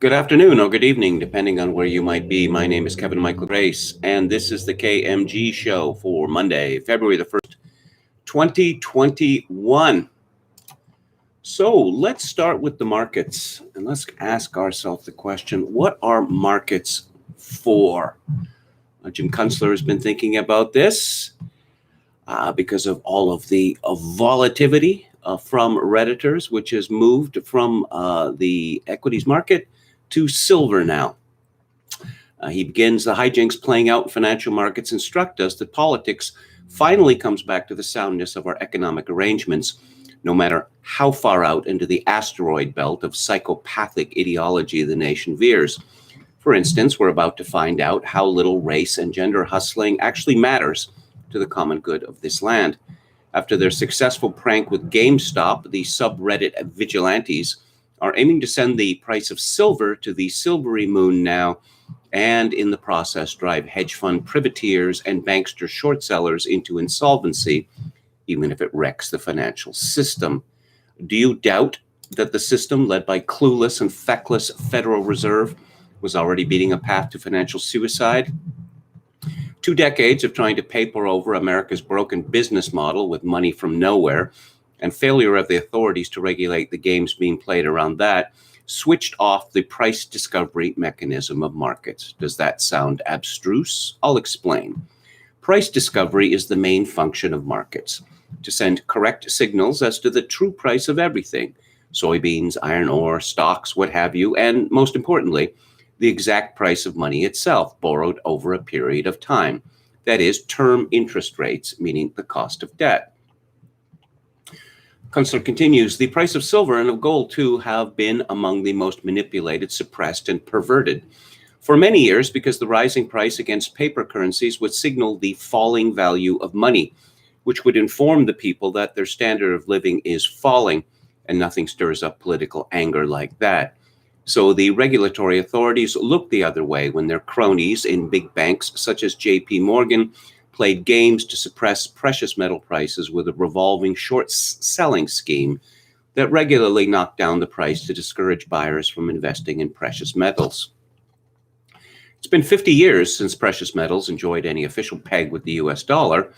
Good afternoon or good evening, depending on where you might be. My name is Kevin Michael Grace, and this is the KMG show for Monday, February the 1st, 2021. So let's start with the markets, and let's ask ourselves the question, what are markets for? Jim Kunstler has been thinking about this because of all of the volatility from Redditors, which has moved from the equities market to silver now. He begins the hijinks playing out in financial markets instruct us that politics finally comes back to the soundness of our economic arrangements, no matter how far out into the asteroid belt of psychopathic ideology the nation veers. For instance, we're about to find out how little race and gender hustling actually matters to the common good of this land. After their successful prank with GameStop, the subreddit vigilantes are aiming to send the price of silver to the silvery moon now, and in the process drive hedge fund privateers and bankster short sellers into insolvency, even if it wrecks the financial system. Do you doubt that the system led by clueless and feckless Federal Reserve was already beating a path to financial suicide? 2 decades of trying to paper over America's broken business model with money from nowhere, and failure of the authorities to regulate the games being played around that, switched off the price discovery mechanism of markets. Does that sound abstruse? I'll explain. Price discovery is the main function of markets, to send correct signals as to the true price of everything, soybeans, iron ore, stocks, what have you, and most importantly, the exact price of money itself, borrowed over a period of time. That is, term interest rates, meaning the cost of debt. Kunstler continues, the price of silver and of gold, too, have been among the most manipulated, suppressed, and perverted for many years because the rising price against paper currencies would signal the falling value of money, which would inform the people that their standard of living is falling, and nothing stirs up political anger like that. So the regulatory authorities looked the other way when their cronies in big banks such as JP Morgan played games to suppress precious metal prices with a revolving short selling scheme that regularly knocked down the price to discourage buyers from investing in precious metals. It's been 50 years since precious metals enjoyed any official peg with the US dollar,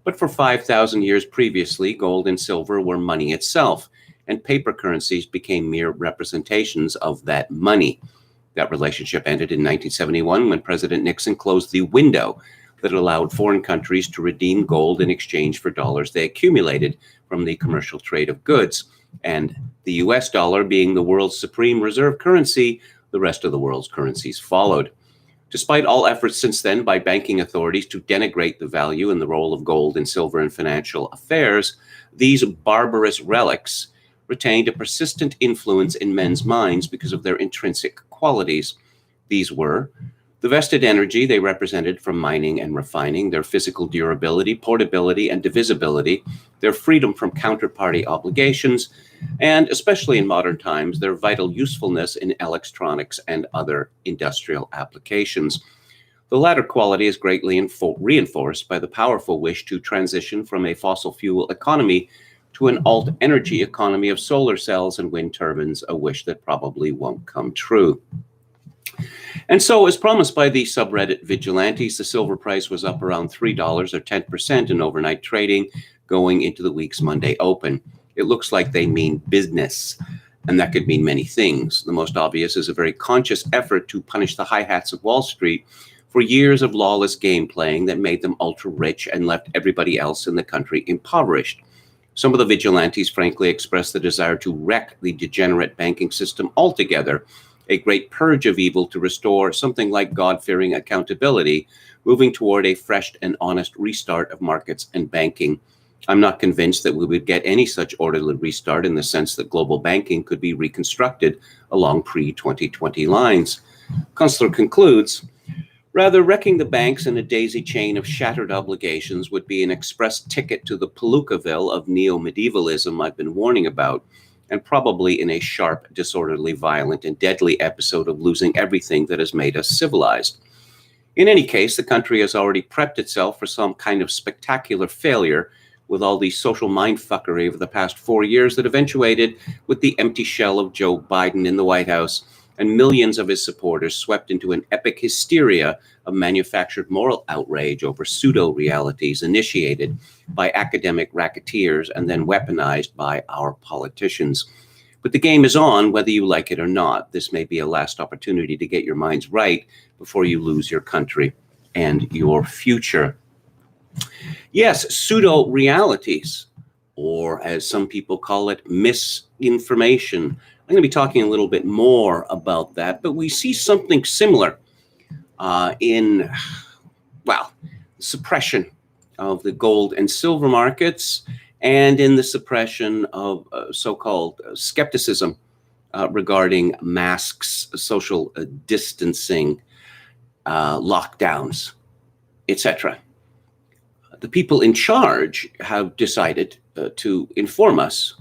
but for 5,000 years previously, gold and silver were money itself, and paper currencies became mere representations of that money. That relationship ended in 1971 when President Nixon closed the window that allowed foreign countries to redeem gold in exchange for dollars they accumulated from the commercial trade of goods. And the US dollar being the world's supreme reserve currency, the rest of the world's currencies followed. Despite all efforts since then by banking authorities to denigrate the value and the role of gold and silver in financial affairs, these barbarous relics retained a persistent influence in men's minds because of their intrinsic qualities. These were the vested energy they represented from mining and refining, their physical durability, portability, and divisibility, their freedom from counterparty obligations, and especially in modern times, their vital usefulness in electronics and other industrial applications. The latter quality is greatly reinforced by the powerful wish to transition from a fossil fuel economy to an alt-energy economy of solar cells and wind turbines, a wish that probably won't come true. And so, as promised by the subreddit vigilantes, the silver price was up around $3 or 10% in overnight trading going into the week's Monday open. It looks like they mean business, and that could mean many things. The most obvious is a very conscious effort to punish the hi-hats of Wall Street for years of lawless game playing that made them ultra-rich and left everybody else in the country impoverished. Some of the vigilantes frankly expressed the desire to wreck the degenerate banking system altogether, a great purge of evil to restore something like God-fearing accountability, moving toward a fresh and honest restart of markets and banking. I'm not convinced that we would get any such orderly restart in the sense that global banking could be reconstructed along pre-2020 lines. Kunstler concludes, rather, wrecking the banks in a daisy chain of shattered obligations would be an express ticket to the Palookaville of neo-medievalism I've been warning about, and probably in a sharp, disorderly, violent, and deadly episode of losing everything that has made us civilized. In any case, the country has already prepped itself for some kind of spectacular failure with all the social mindfuckery of the past 4 years that eventuated with the empty shell of Joe Biden in the White House and millions of his supporters swept into an epic hysteria of manufactured moral outrage over pseudo-realities initiated by academic racketeers and then weaponized by our politicians. But the game is on, whether you like it or not. This may be a last opportunity to get your minds right before you lose your country and your future. Yes, pseudo-realities, or as some people call it, misinformation. I'm going to be talking a little bit more about that, but we see something similar in, well, suppression of the gold and silver markets and in the suppression of so-called skepticism regarding masks, social distancing, lockdowns, etc. The people in charge have decided to inform us,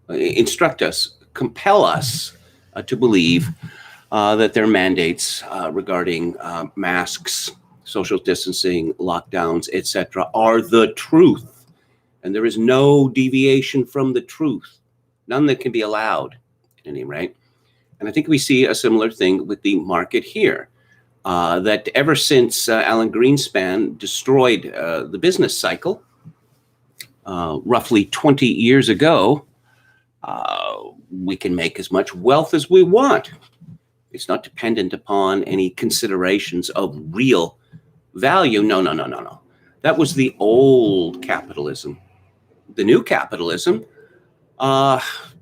instruct us, compel us to believe that their mandates regarding masks, social distancing, lockdowns, etc., are the truth. And there is no deviation from the truth, none that can be allowed, at any rate. And I think we see a similar thing with the market here, that ever since Alan Greenspan destroyed the business cycle roughly 20 years ago, we can make as much wealth as we want. It's not dependent upon any considerations of real value. No. That was the old capitalism. The new capitalism,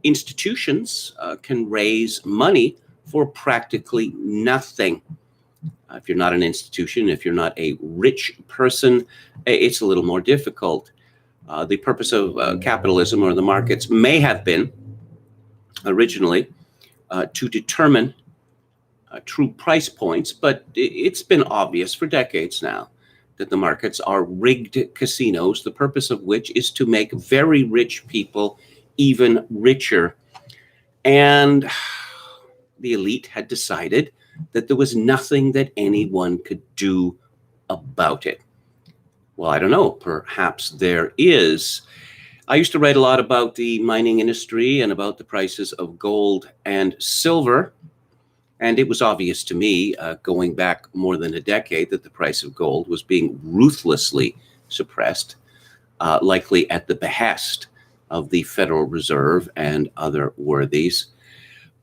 institutions can raise money for practically nothing. If you're not an institution, if you're not a rich person, it's a little more difficult. The purpose of capitalism or the markets may have been originally to determine true price points, but it's been obvious for decades now that the markets are rigged casinos, the purpose of which is to make very rich people even richer. And the elite had decided that there was nothing that anyone could do about it. Well, I don't know, perhaps there is. I used to write a lot about the mining industry and about the prices of gold and silver. And it was obvious to me, going back more than a decade, that the price of gold was being ruthlessly suppressed, likely at the behest of the Federal Reserve and other worthies.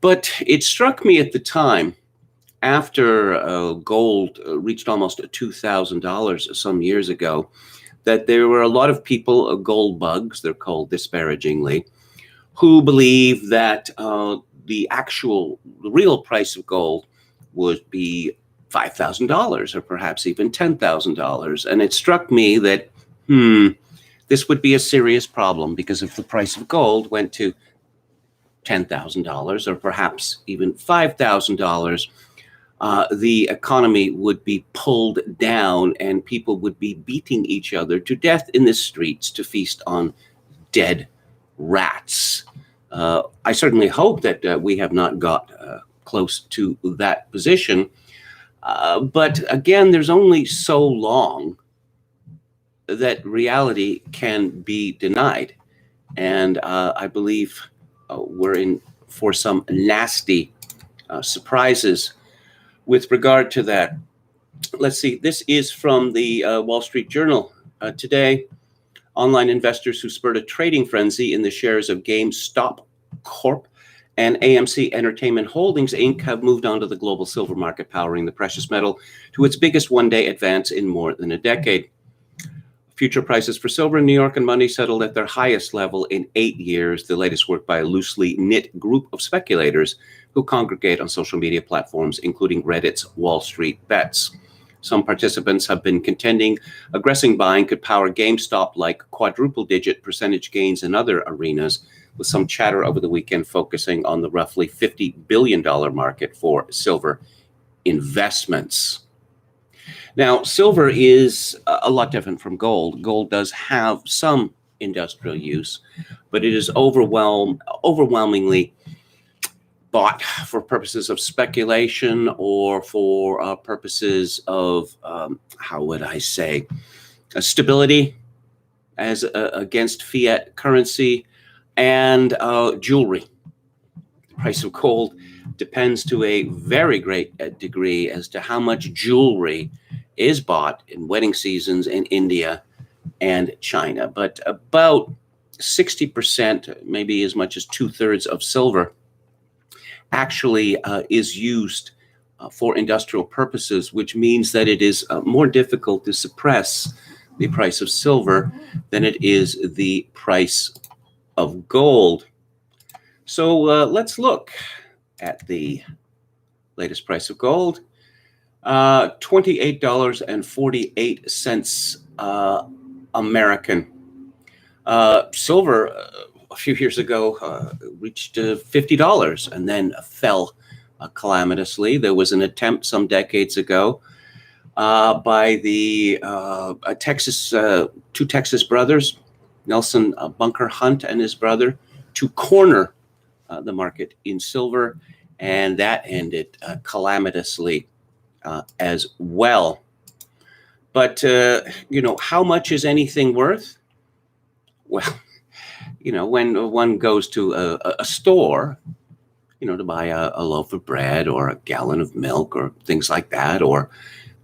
But it struck me at the time, after gold reached almost $2,000 some years ago, that there were a lot of people, gold bugs, they're called disparagingly, who believe that the real price of gold would be $5,000 or perhaps even $10,000. And it struck me that, this would be a serious problem, because if the price of gold went to $10,000 or perhaps even $5,000, the economy would be pulled down and people would be beating each other to death in the streets to feast on dead rats. I certainly hope that we have not got close to that position. But again, there's only so long that reality can be denied. And I believe we're in for some nasty surprises with regard to that. Let's see, this is from the Wall Street Journal today. Online investors who spurred a trading frenzy in the shares of GameStop Corp and AMC Entertainment Holdings, Inc. have moved on to the global silver market, powering the precious metal to its biggest one-day advance in more than a decade. Future prices for silver in New York on Monday settled at their highest level in 8 years, the latest work by a loosely knit group of speculators who congregate on social media platforms, including Reddit's Wall Street Bets. Some participants have been contending aggressive buying could power GameStop-like quadruple-digit percentage gains in other arenas, with some chatter over the weekend focusing on the roughly $50 billion market for silver investments. Now, silver is a lot different from gold. Gold does have some industrial use, but it is overwhelmingly bought for purposes of speculation or for purposes of, stability as against fiat currency and jewelry. The price of gold depends to a very great degree as to how much jewelry is bought in wedding seasons in India and China. But about 60%, maybe as much as 2/3 of silver, actually is used for industrial purposes, which means that it is more difficult to suppress the price of silver than it is the price of gold. So let's look at the latest price of gold. $28.48 American. Silver a few years ago reached $50 and then fell calamitously. There was an attempt some decades ago by the two Texas brothers, Nelson Bunker Hunt and his brother, to corner the market in silver, and that ended calamitously as well. But, how much is anything worth? Well, when one goes to a store, to buy a loaf of bread or a gallon of milk or things like that, or a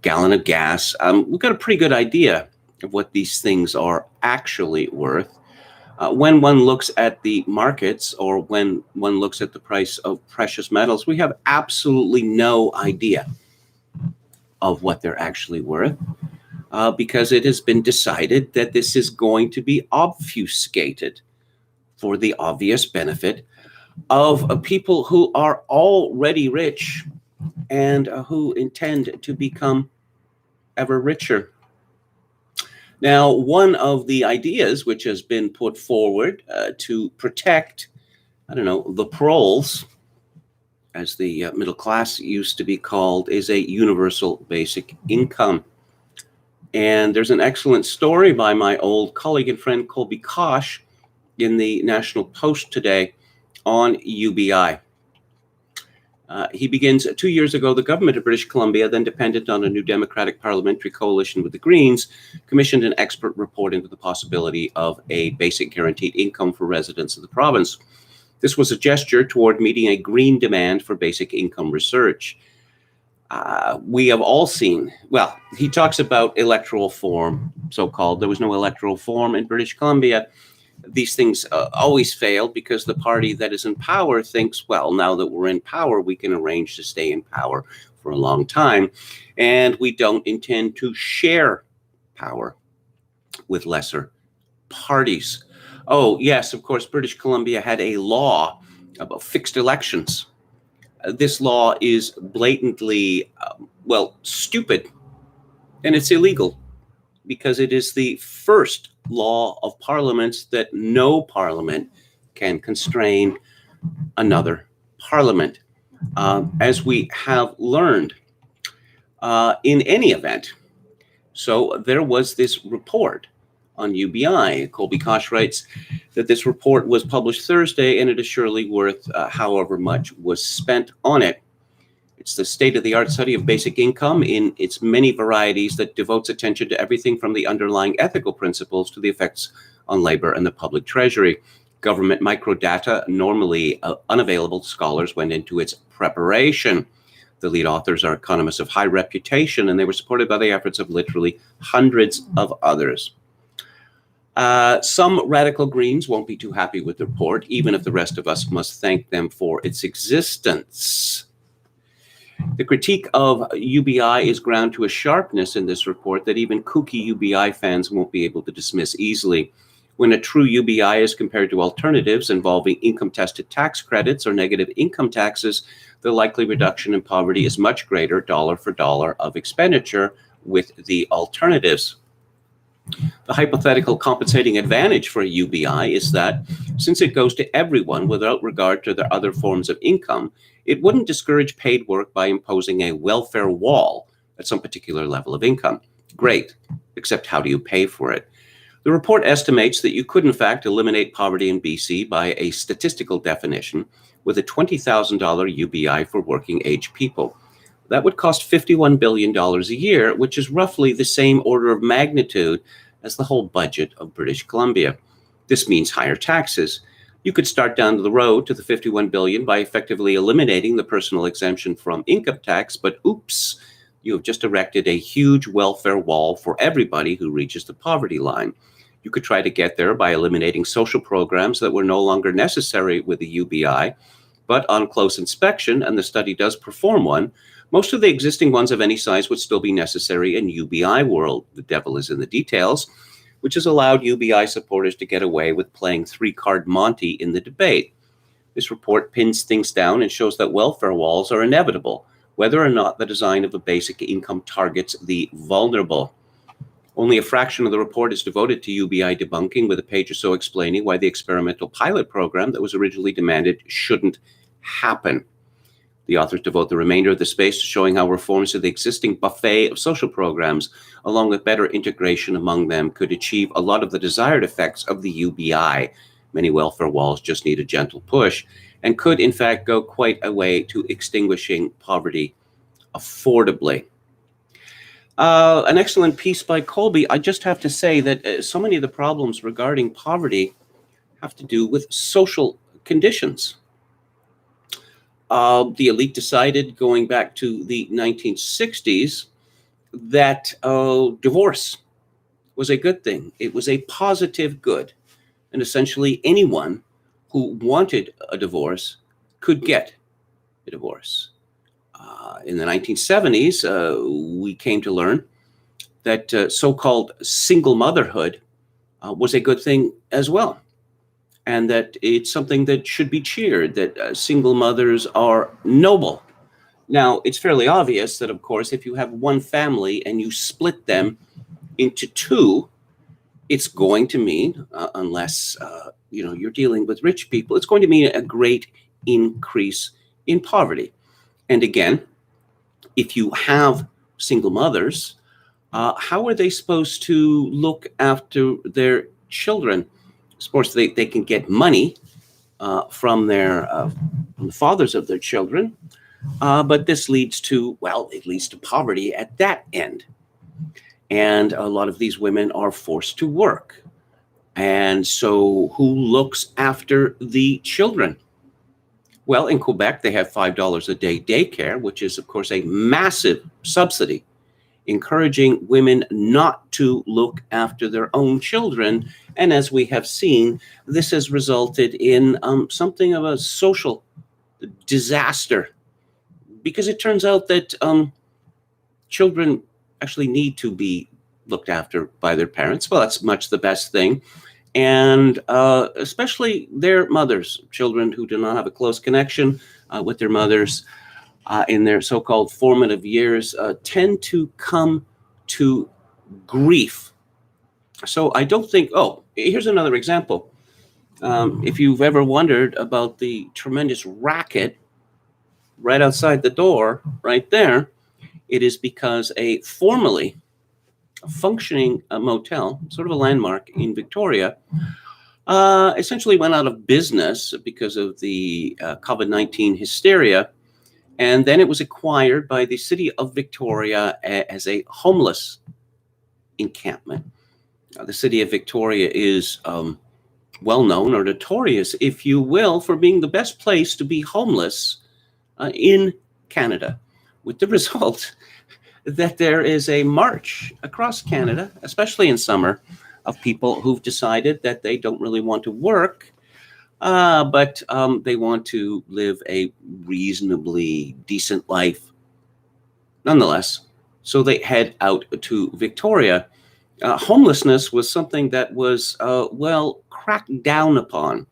gallon of gas, we've got a pretty good idea of what these things are actually worth. When one looks at the markets, or when one looks at the price of precious metals, we have absolutely no idea of what they're actually worth, because it has been decided that this is going to be obfuscated for the obvious benefit of people who are already rich and who intend to become ever richer. Now, one of the ideas which has been put forward to protect, the proles, as the middle class used to be called, is a universal basic income. And there's an excellent story by my old colleague and friend Colby Kosh in the National Post today on UBI. He begins, 2 years ago, the government of British Columbia, then dependent on a new Democratic parliamentary coalition with the Greens, commissioned an expert report into the possibility of a basic guaranteed income for residents of the province. This was a gesture toward meeting a green demand for basic income research. We have all seen, he talks about electoral form, so-called. There was no electoral form in British Columbia. These things always fail because the party that is in power thinks, now that we're in power, we can arrange to stay in power for a long time. And we don't intend to share power with lesser parties. Oh, yes, of course, British Columbia had a law about fixed elections. This law is blatantly, stupid, and it's illegal because it is the first law of parliaments that no parliament can constrain another parliament. As we have learned in any event. So there was this report on UBI. Colby Kosh writes that this report was published Thursday, and it is surely worth however much was spent on it. It's the state-of-the-art study of basic income in its many varieties that devotes attention to everything from the underlying ethical principles to the effects on labor and the public treasury. Government microdata, normally unavailable to scholars, went into its preparation. The lead authors are economists of high reputation, and they were supported by the efforts of literally hundreds of others. Some radical Greens won't be too happy with the report, even if the rest of us must thank them for its existence. The critique of UBI is ground to a sharpness in this report that even kooky UBI fans won't be able to dismiss easily. When a true UBI is compared to alternatives involving income-tested tax credits or negative income taxes, the likely reduction in poverty is much greater, dollar for dollar, of expenditure with the alternatives. The hypothetical compensating advantage for a UBI is that, since it goes to everyone without regard to their other forms of income, it wouldn't discourage paid work by imposing a welfare wall at some particular level of income. Great, except how do you pay for it? The report estimates that you could, in fact, eliminate poverty in BC by a statistical definition with a $20,000 UBI for working-age people. That would cost $51 billion a year, which is roughly the same order of magnitude as the whole budget of British Columbia. This means higher taxes. You could start down the road to the 51 billion by effectively eliminating the personal exemption from income tax, but oops, you have just erected a huge welfare wall for everybody who reaches the poverty line. You could try to get there by eliminating social programs that were no longer necessary with the UBI, but on close inspection, and the study does perform one, most of the existing ones of any size would still be necessary in UBI world. The devil is in the details, which has allowed UBI supporters to get away with playing three-card Monty in the debate. This report pins things down and shows that welfare walls are inevitable, whether or not the design of a basic income targets the vulnerable. Only a fraction of the report is devoted to UBI debunking, with a page or so explaining why the experimental pilot program that was originally demanded shouldn't happen. The authors devote the remainder of the space to showing how reforms to the existing buffet of social programs, along with better integration among them, could achieve a lot of the desired effects of the UBI. Many welfare walls just need a gentle push, and could in fact go quite a way to extinguishing poverty affordably. An excellent piece by Colby. I just have to say that so many of the problems regarding poverty have to do with social conditions. The elite decided, going back to the 1960s, that divorce was a good thing. It was a positive good. And essentially anyone who wanted a divorce could get a divorce. In the 1970s, we came to learn that so-called single motherhood was a good thing as well, and that it's something that should be cheered, that single mothers are noble. Now, it's fairly obvious that, of course, if you have one family and you split them into two, it's going to mean, unless you're dealing with rich people, it's going to mean a great increase in poverty. And again, if you have single mothers, how are they supposed to look after their children? Of course, they can get money from the fathers of their children, but this leads to, it leads to poverty at that end. And a lot of these women are forced to work. And so who looks after the children? Well, in Quebec, they have $5 a day daycare, which is, of course, a massive subsidy, encouraging women not to look after their own children. And as we have seen, this has resulted in something of a social disaster, because it turns out that children actually need to be looked after by their parents. Well, that's much the best thing. And especially their mothers, children who do not have a close connection with their mothers in their so-called formative years tend to come to grief. So I don't think, here's another example. If you've ever wondered about the tremendous racket right outside the door, right there, it is because a formerly functioning motel, sort of a landmark in Victoria, essentially went out of business because of the COVID-19 hysteria. And then it was acquired by the city of Victoria as a homeless encampment. The city of Victoria is well known, or notorious, if you will, for being the best place to be homeless in Canada, with the result that there is a march across Canada, especially in summer, of people who've decided that they don't really want to work, but they want to live a reasonably decent life nonetheless. So they head out to Victoria. Homelessness was something that was, cracked down upon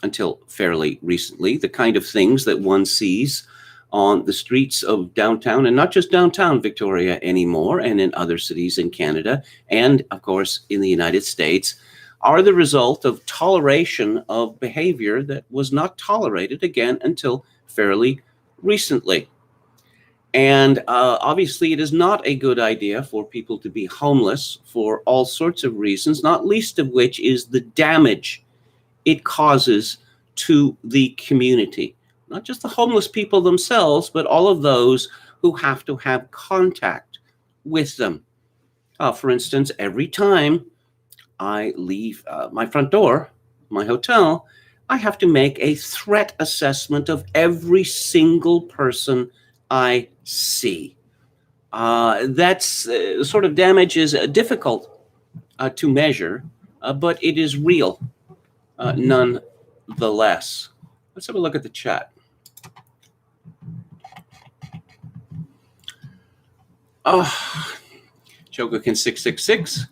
until fairly recently. The kind of things that one sees on the streets of downtown, and not just downtown Victoria anymore, and in other cities in Canada, and of course in the United States, are the result of toleration of behavior that was not tolerated again until fairly recently. And obviously it is not a good idea for people to be homeless for all sorts of reasons, not least of which is the damage it causes to the community. Not just the homeless people themselves, but all of those who have to have contact with them. For instance, every time I leave my front door, my hotel, I have to make a threat assessment of every single person I see. That's sort of damage is difficult to measure, but it is real nonetheless. Let's have a look at the chat. Chogokin666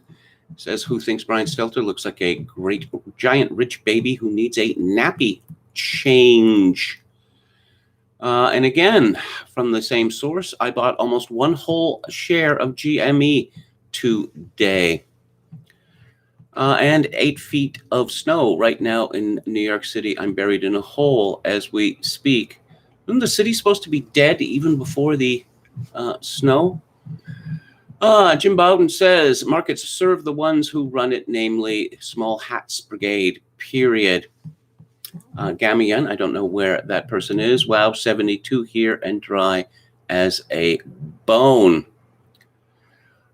says, who thinks Brian Stelter looks like a great giant rich baby who needs a nappy change? And again, from the same source, I bought almost one whole share of GME today. And 8 feet of snow right now in New York City. I'm buried in a hole as we speak. Isn't the city supposed to be dead even before the snow? Jim Bowden says, markets serve the ones who run it, namely Small Hats Brigade, period. Gamian, I don't know where that person is. Wow, 72 here and dry as a bone.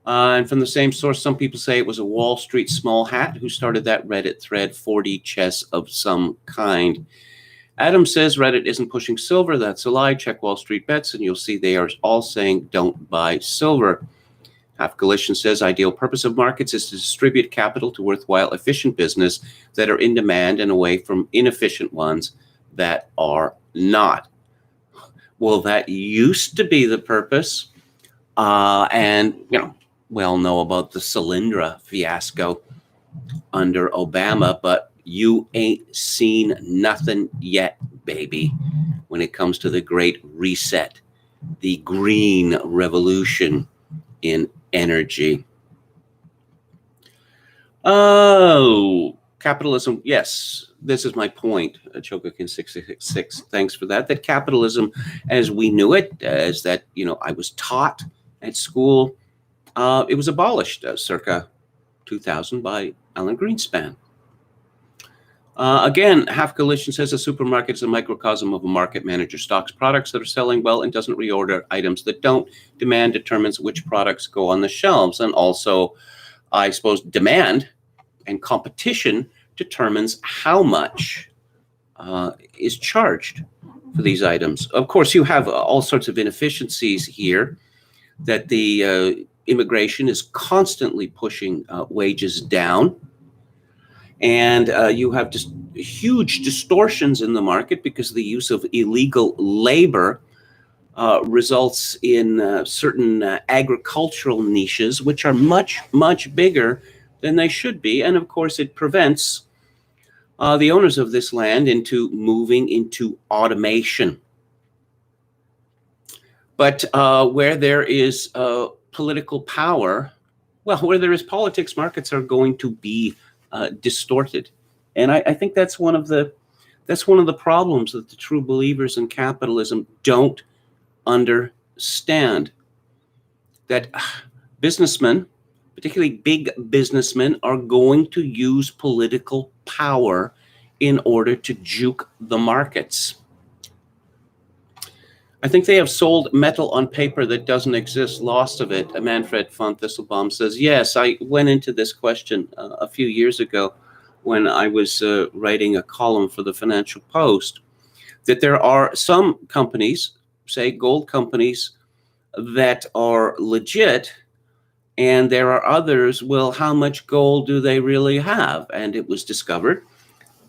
And from the same source, some people say it was a Wall Street small hat who started that Reddit thread, 4D chess of some kind. Adam says Reddit isn't pushing silver. That's a lie. Check Wall Street Bets, and you'll see they are all saying don't buy silver. Half Galician says ideal purpose of markets is to distribute capital to worthwhile, efficient business that are in demand and away from inefficient ones that are not. Well, that used to be the purpose. And, we all know about the Solyndra fiasco under Obama, but you ain't seen nothing yet, baby, when it comes to the Great Reset, the green revolution in energy. Oh, capitalism. Yes, this is my point, Chogokin666. Thanks for that. That capitalism, as we knew it, as that, I was taught at school, it was abolished circa 2000 by Alan Greenspan. Again, Half Galician says a supermarket is a microcosm of a market. Manager stocks products that are selling well and doesn't reorder items that don't. Demand determines which products go on the shelves. And also, I suppose, demand and competition determines how much is charged for these items. Of course, you have all sorts of inefficiencies here that the immigration is constantly pushing wages down. And you have just huge distortions in the market because the use of illegal labor results in certain agricultural niches, which are much, much bigger than they should be. And of course, it prevents the owners of this land into moving into automation. But where there is political power, well, where there is politics, markets are going to be distorted, and I think that's one of the problems that the true believers in capitalism don't understand. That businessmen, particularly big businessmen, are going to use political power in order to juke the markets. I think they have sold metal on paper that doesn't exist, lost of it. Manfred von Thistlebaum says, yes, I went into this question a few years ago when I was writing a column for the Financial Post, that there are some companies, say gold companies, that are legit, and there are others, well, how much gold do they really have? And it was discovered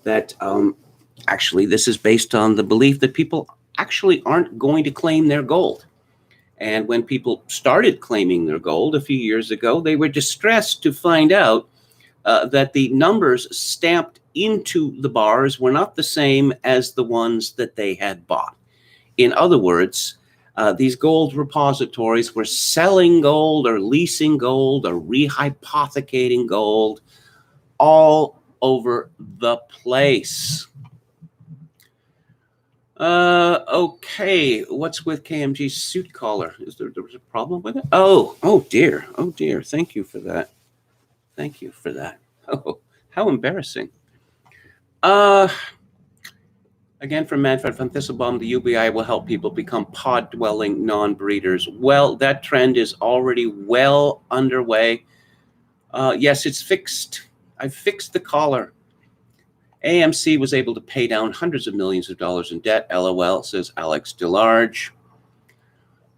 that actually this is based on the belief that people actually aren't going to claim their gold. And when people started claiming their gold a few years ago, they were distressed to find out that the numbers stamped into the bars were not the same as the ones that they had bought. In other words, these gold repositories were selling gold or leasing gold or rehypothecating gold all over the place. Okay, what's with KMG's suit collar? Is there was a problem with it? Oh dear. Thank you for that. Oh, how embarrassing. Again, from Manfred von Thistlebaum, the UBI will help people become pod-dwelling non-breeders. Well, that trend is already well underway. Yes, it's fixed. I've fixed the collar. AMC was able to pay down hundreds of millions of dollars in debt. LOL, says Alex DeLarge.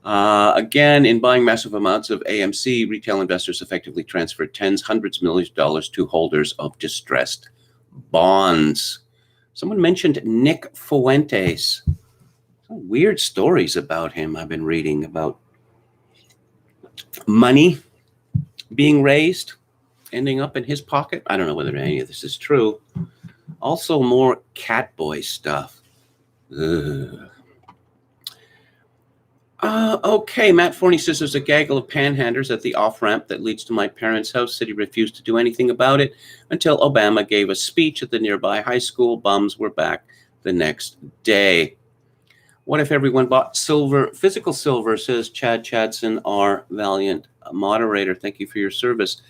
Again, in buying massive amounts of AMC, retail investors effectively transferred hundreds of millions of dollars to holders of distressed bonds. Someone mentioned Nick Fuentes. Some weird stories about him I've been reading about money being raised, ending up in his pocket. I don't know whether any of this is true. Also, more Catboy stuff. Ugh. Okay, Matt Forney says there's a gaggle of panhandlers at the off-ramp that leads to my parents' house. City refused to do anything about it until Obama gave a speech at the nearby high school. Bums were back the next day. What if everyone bought silver, physical silver, says Chad Chadson, our valiant moderator. Thank you for your service.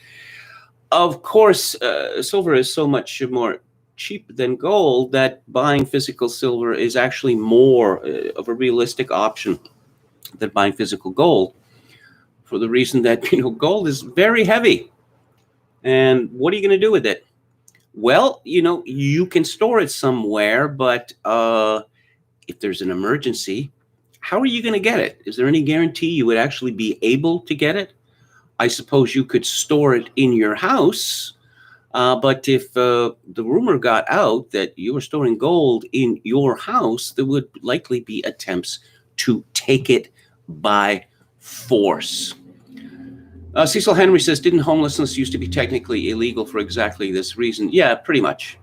Of course, silver is so much more cheap than gold that buying physical silver is actually more of a realistic option than buying physical gold, for the reason that, gold is very heavy. And what are you going to do with it? Well, you can store it somewhere, but if there's an emergency, how are you going to get it? Is there any guarantee you would actually be able to get it? I suppose you could store it in your house, but if the rumor got out that you were storing gold in your house, there would likely be attempts to take it by force. Cecil Henry says, didn't homelessness used to be technically illegal for exactly this reason? Yeah, pretty much.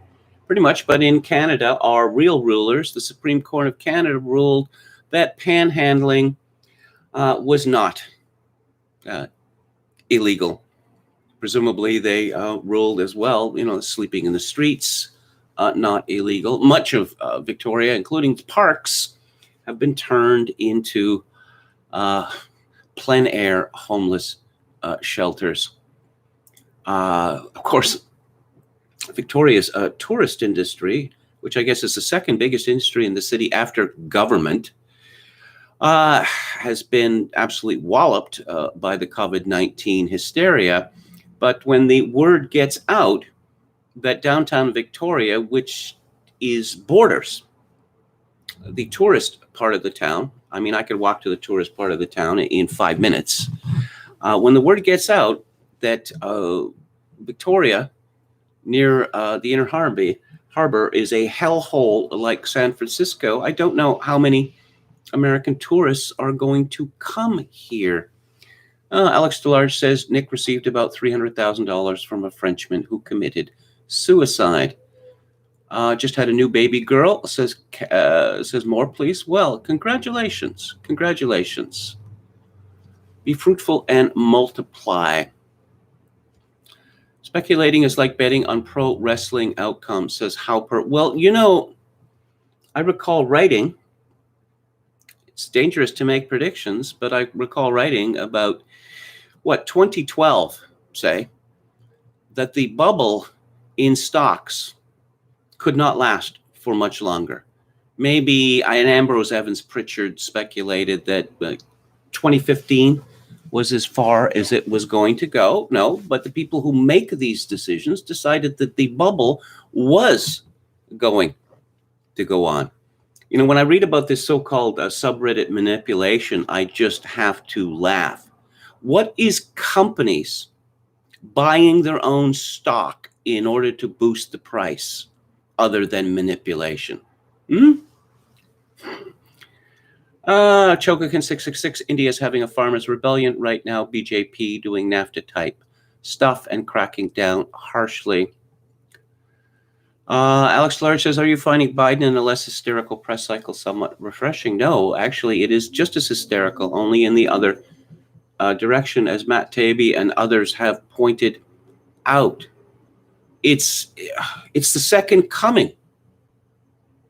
But in Canada, our real rulers, the Supreme Court of Canada, ruled that panhandling was not illegal. Presumably, they ruled as well, sleeping in the streets, not illegal. Much of Victoria, including parks, have been turned into plein air homeless shelters. Of course, Victoria's tourist industry, which I guess is the second biggest industry in the city after government, has been absolutely walloped by the COVID-19 hysteria. But when the word gets out that downtown Victoria, which is borders the tourist part of the town, I mean, I could walk to the tourist part of the town in 5 minutes. When the word gets out that Victoria, near the Inner Harbor, is a hellhole like San Francisco, I don't know how many American tourists are going to come here. Alex DeLarge says Nick received about $300,000 from a Frenchman who committed suicide. Just had a new baby girl, says more, please. Well, congratulations. Be fruitful and multiply. Speculating is like betting on pro wrestling outcomes, says Hauper. Well, I recall writing, it's dangerous to make predictions, but I recall writing about, 2012, say, that the bubble in stocks could not last for much longer. Maybe Ambrose Evans Pritchard speculated that 2015 was as far as it was going to go. No, but the people who make these decisions decided that the bubble was going to go on. When I read about this so-called subreddit manipulation, I just have to laugh. What is companies buying their own stock in order to boost the price other than manipulation? Chokakin 666, India is having a farmers' rebellion right now. BJP doing NAFTA type stuff and cracking down harshly. Alex Large says, are you finding Biden in a less hysterical press cycle somewhat refreshing? No, actually, it is just as hysterical, only in the other direction, as Matt Taibbi and others have pointed out. It's the second coming,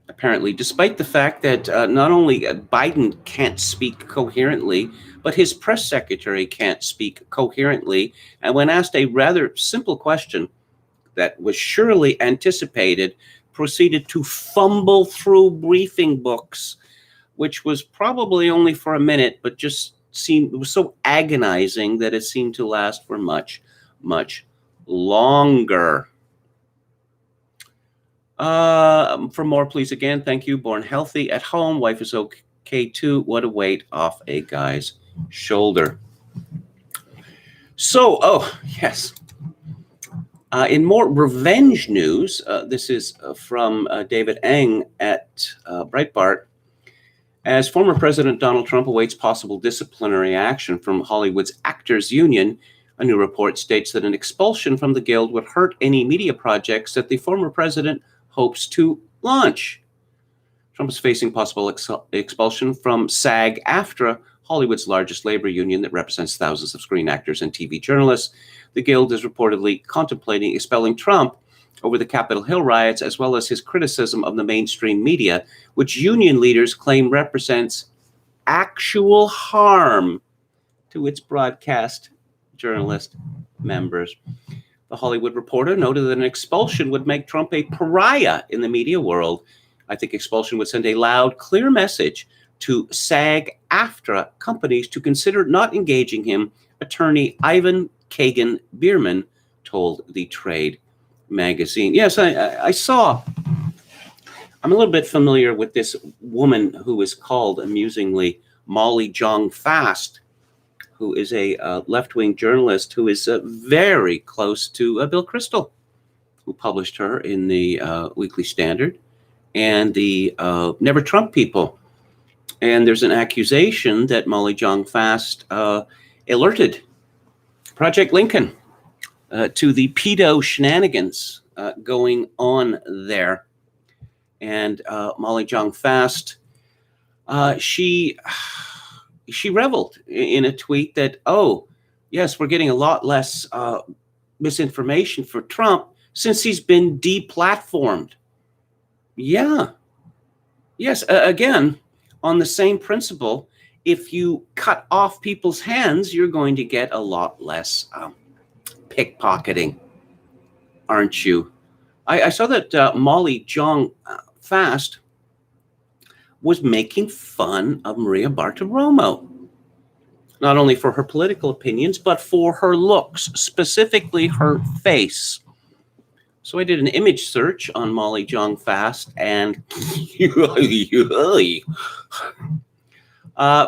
apparently, despite the fact that not only Biden can't speak coherently, but his press secretary can't speak coherently. And when asked a rather simple question that was surely anticipated, proceeded to fumble through briefing books, which was probably only for a minute, but it was so agonizing that it seemed to last for much, much longer. For more, please again. Thank you. Born healthy at home. Wife is okay too. What a weight off a guy's shoulder. So, oh, yes. In more revenge news, this is from David Eng at Breitbart. As former President Donald Trump awaits possible disciplinary action from Hollywood's Actors Union, a new report states that an expulsion from the Guild would hurt any media projects that the former president hopes to launch. Trump is facing possible expulsion from SAG-AFTRA, Hollywood's largest labor union that represents thousands of screen actors and TV journalists. The Guild is reportedly contemplating expelling Trump over the Capitol Hill riots, as well as his criticism of the mainstream media, which union leaders claim represents actual harm to its broadcast journalist members. The Hollywood Reporter noted that an expulsion would make Trump a pariah in the media world. I think expulsion would send a loud, clear message to SAG-AFTRA companies to consider not engaging him, attorney Ivan Kagan Bierman told the Trade magazine. Yes, I saw. I'm a little bit familiar with this woman who is called, amusingly, Molly Jong-Fast, who is a left-wing journalist who is very close to Bill Kristol, who published her in the Weekly Standard and the Never Trump People. And there's an accusation that Molly Jong-Fast alerted Project Lincoln to the pedo shenanigans going on there. And Molly Jong-Fast, she reveled in a tweet that, oh, yes, we're getting a lot less misinformation for Trump since he's been deplatformed. Yeah. Yes, again, on the same principle, if you cut off people's hands, you're going to get a lot less pickpocketing, aren't you? I saw that Molly Jong-Fast was making fun of Maria Bartiromo, not only for her political opinions, but for her looks, specifically her face. So I did an image search on Molly Jong-Fast, and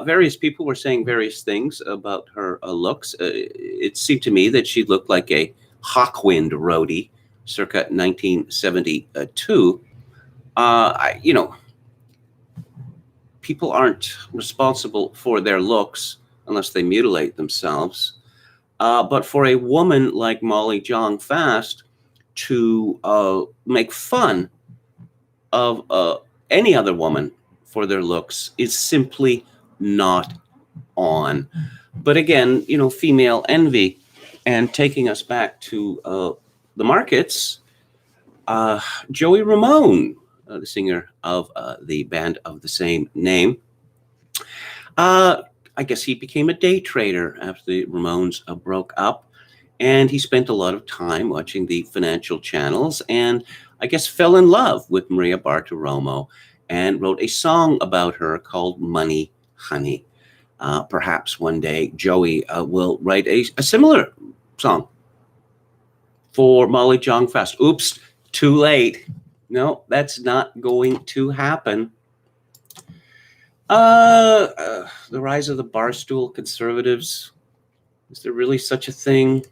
various people were saying various things about her looks. It seemed to me that she looked like a Hawkwind roadie circa 1972. People aren't responsible for their looks unless they mutilate themselves. But for a woman like Molly Jong-Fast to make fun of any other woman for their looks is simply not on. But again, female envy. And taking us back to the markets, Joey Ramone, the singer of the band of the same name, I guess he became a day trader after the Ramones broke up. And he spent a lot of time watching the financial channels and I guess fell in love with Maria Bartiromo and wrote a song about her called Money Honey. Perhaps one day Joey will write a similar song for Molly Jong-Fast. Oops, too late. No, that's not going to happen. The rise of the barstool conservatives. Is there really such a thing?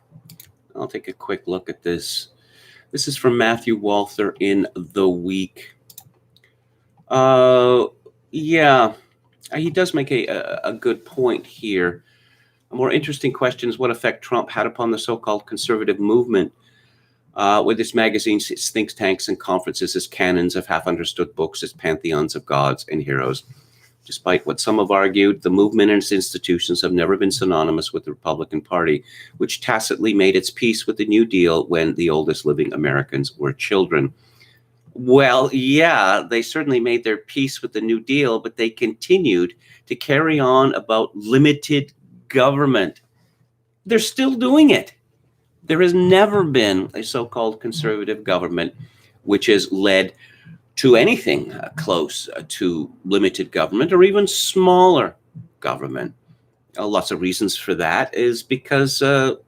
I'll take a quick look at this. This is from Matthew Walther in The Week. Yeah, he does make a good point here. A more interesting question is what effect Trump had upon the so-called conservative movement with its magazines, its think tanks and conferences, its canons of half-understood books, its pantheons of gods and heroes. Despite what some have argued, the movement and its institutions have never been synonymous with the Republican Party, which tacitly made its peace with the New Deal when the oldest living Americans were children. Well, yeah, they certainly made their peace with the New Deal, but they continued to carry on about limited government. They're still doing it. There has never been a so-called conservative government which has led to anything close to limited government or even smaller government. Lots of reasons for that is because the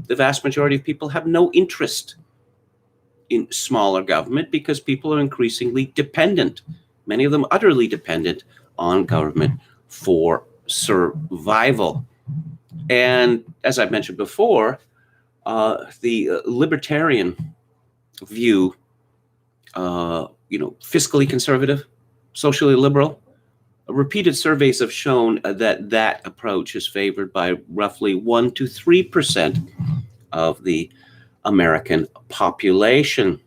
vast majority of people have no interest in smaller government because people are increasingly dependent, many of them utterly dependent on government for survival. And as I've mentioned before, the libertarian view, fiscally conservative, socially liberal, repeated surveys have shown that that approach is favored by roughly 1 to 3% of the American population.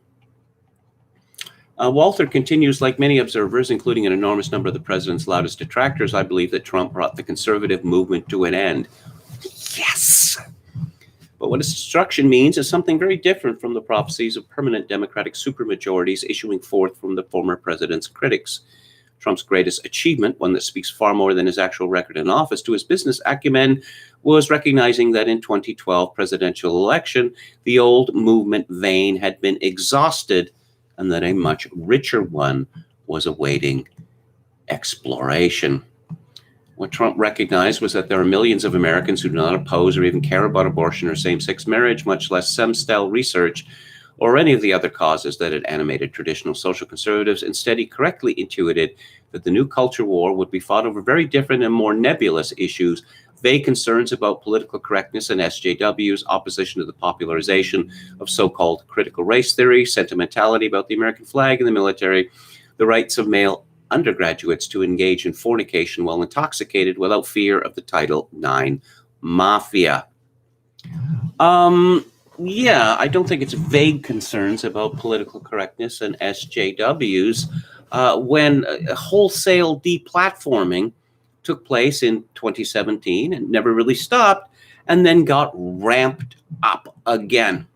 Walther continues, like many observers, including an enormous number of the president's loudest detractors, I believe that Trump brought the conservative movement to an end. Yes! But what his destruction means is something very different from the prophecies of permanent Democratic supermajorities issuing forth from the former president's critics. Trump's greatest achievement, one that speaks far more than his actual record in office to his business acumen, was recognizing that in 2012 presidential election, the old movement vein had been exhausted and that a much richer one was awaiting exploration. What Trump recognized was that there are millions of Americans who do not oppose or even care about abortion or same-sex marriage, much less stem cell research or any of the other causes that had animated traditional social conservatives. Instead, he correctly intuited that the new culture war would be fought over very different and more nebulous issues, vague concerns about political correctness and SJWs, opposition to the popularization of so-called critical race theory, sentimentality about the American flag and the military, the rights of male undergraduates to engage in fornication while intoxicated without fear of the Title IX mafia. Yeah, I don't think it's vague concerns about political correctness and SJWs when wholesale deplatforming took place in 2017 and never really stopped and then got ramped up again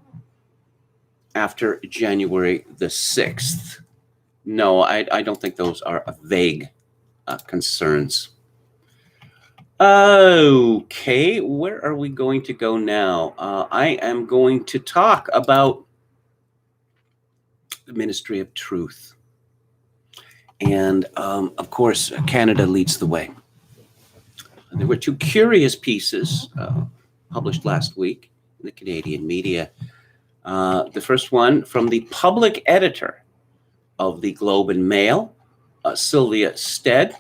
after January the 6th. No, I don't think those are vague concerns. Okay, where are we going to go now? I am going to talk about the Ministry of Truth. And, of course, Canada leads the way. There were two curious pieces published last week in the Canadian media. The first one from the public editor of the Globe and Mail, Sylvia Stead.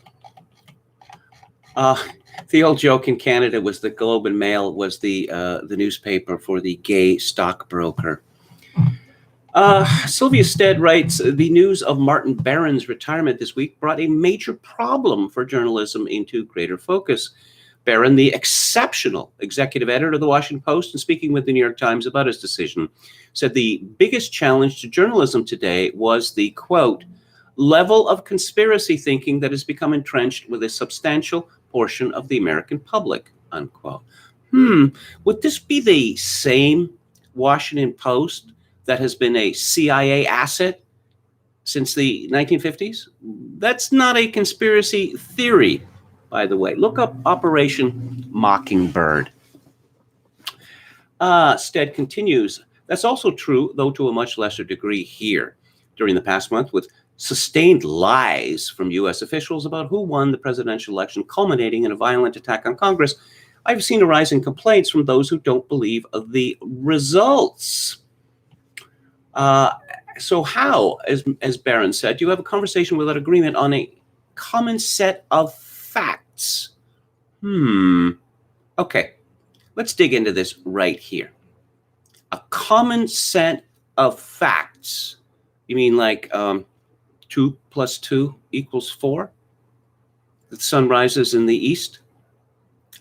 The old joke in Canada was the Globe and Mail was the newspaper for the gay stockbroker. Sylvia Stead writes, the news of Martin Barron's retirement this week brought a major problem for journalism into greater focus. Barron, the exceptional executive editor of the Washington Post, and speaking with the New York Times about his decision, said the biggest challenge to journalism today was the, quote, level of conspiracy thinking that has become entrenched with a substantial portion of the American public, unquote. Would this be the same Washington Post that has been a CIA asset since the 1950s? That's not a conspiracy theory, by the way. Look up Operation Mockingbird. Stead continues, that's also true, though to a much lesser degree here. During the past month, with sustained lies from U.S. officials about who won the presidential election, culminating in a violent attack on Congress, I've seen a rise in complaints from those who don't believe of the results. So how, as Barron said, do you have a conversation without agreement on a common set of facts? Okay, let's dig into this right here. A common set of facts. You mean like 2 + 2 = 4? The sun rises in the east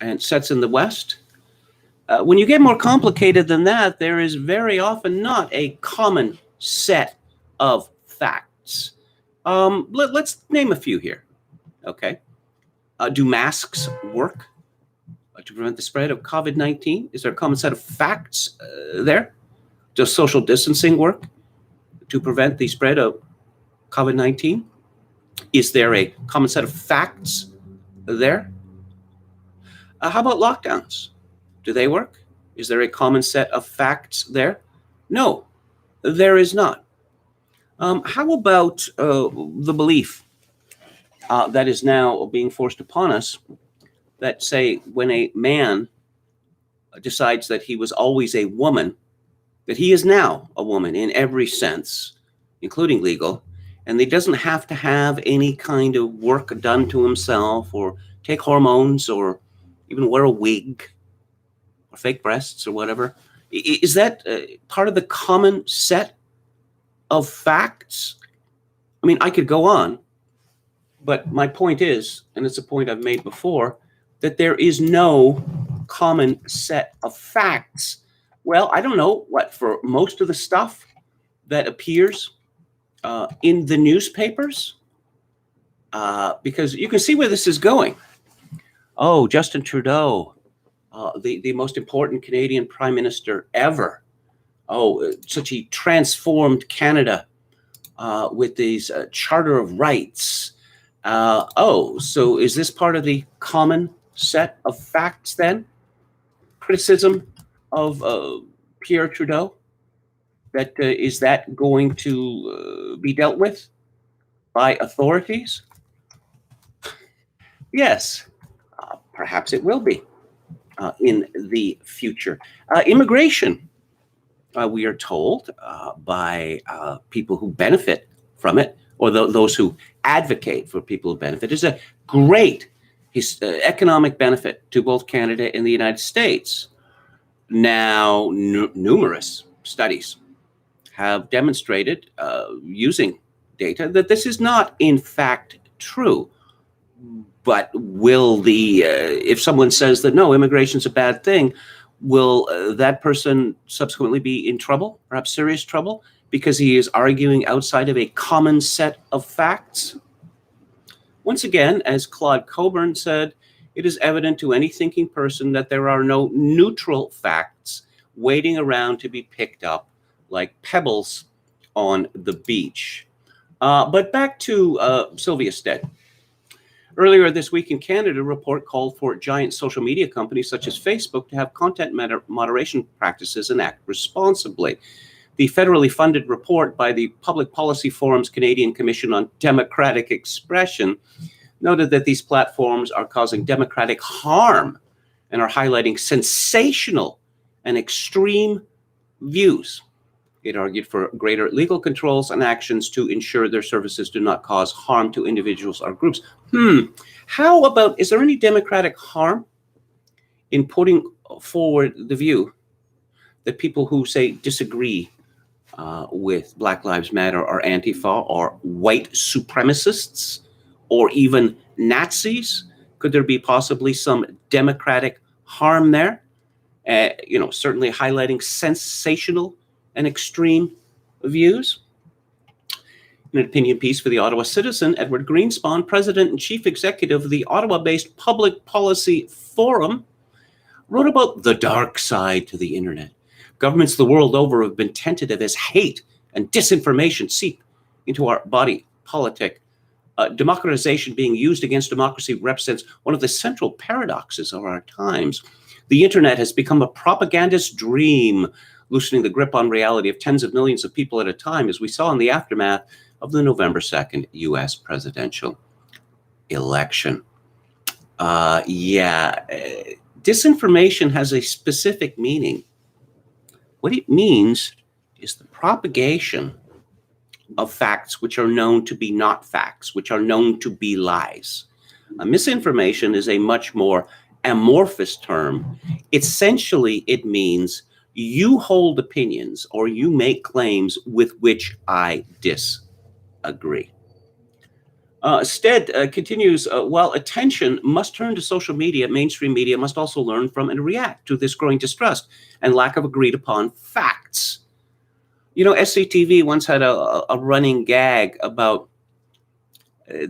and sets in the west? When you get more complicated than that, there is very often not a common set of facts. Let's name a few here. Okay. Do masks work to prevent the spread of COVID-19? Is there a common set of facts there? Does social distancing work to prevent the spread of COVID-19? Is there a common set of facts there? How about lockdowns? Do they work? Is there a common set of facts there? No, there is not. How about the belief that is now being forced upon us that, say, when a man decides that he was always a woman that he is now a woman in every sense, including legal, and he doesn't have to have any kind of work done to himself or take hormones or even wear a wig or fake breasts or whatever. Is that part of the common set of facts? I mean, I could go on, but my point is, and it's a point I've made before, that there is no common set of facts. Well, I don't know what, for most of the stuff that appears in the newspapers, because you can see where this is going. Oh, Justin Trudeau, the most important Canadian prime minister ever. Oh, such a transformed Canada with these Charter of Rights. Oh, so is this part of the common set of facts then? Criticism of Pierre Trudeau? That is that going to be dealt with by authorities? Yes, perhaps it will be in the future. Immigration, we are told by people who benefit from it, or those who advocate for people who benefit, is a great economic benefit to both Canada and the United States. Now, numerous studies have demonstrated using data that this is not in fact true. But will if someone says that no, immigration is a bad thing, will that person subsequently be in trouble, perhaps serious trouble, because he is arguing outside of a common set of facts? Once again, as Claude Coburn said, it is evident to any thinking person that there are no neutral facts waiting around to be picked up like pebbles on the beach. But back to Sylvia Stead. Earlier this week in Canada, a report called for giant social media companies such as Facebook to have content moderation practices and act responsibly. The federally funded report by the Public Policy Forum's Canadian Commission on Democratic Expression noted that these platforms are causing democratic harm and are highlighting sensational and extreme views. It argued for greater legal controls and actions to ensure their services do not cause harm to individuals or groups. How about, is there any democratic harm in putting forward the view that people who say disagree with Black Lives Matter or Antifa or white supremacists or even Nazis? Could there be possibly some democratic harm there? Certainly highlighting sensational and extreme views. In an opinion piece for the Ottawa Citizen, Edward Greenspan, president and chief executive of the Ottawa-based Public Policy Forum, wrote about the dark side to the internet. Governments the world over have been tentative as hate and disinformation seep into our body politic. Democratization being used against democracy represents one of the central paradoxes of our times. The internet has become a propagandist dream, loosening the grip on reality of tens of millions of people at a time, as we saw in the aftermath of the November 2nd U.S. presidential election. Disinformation has a specific meaning. What it means is the propagation of facts which are known to be not facts, which are known to be lies. Misinformation is a much more amorphous term. Essentially, it means you hold opinions or you make claims with which I disagree. Stead continues, while attention must turn to social media, mainstream media must also learn from and react to this growing distrust and lack of agreed upon facts. SCTV once had a running gag about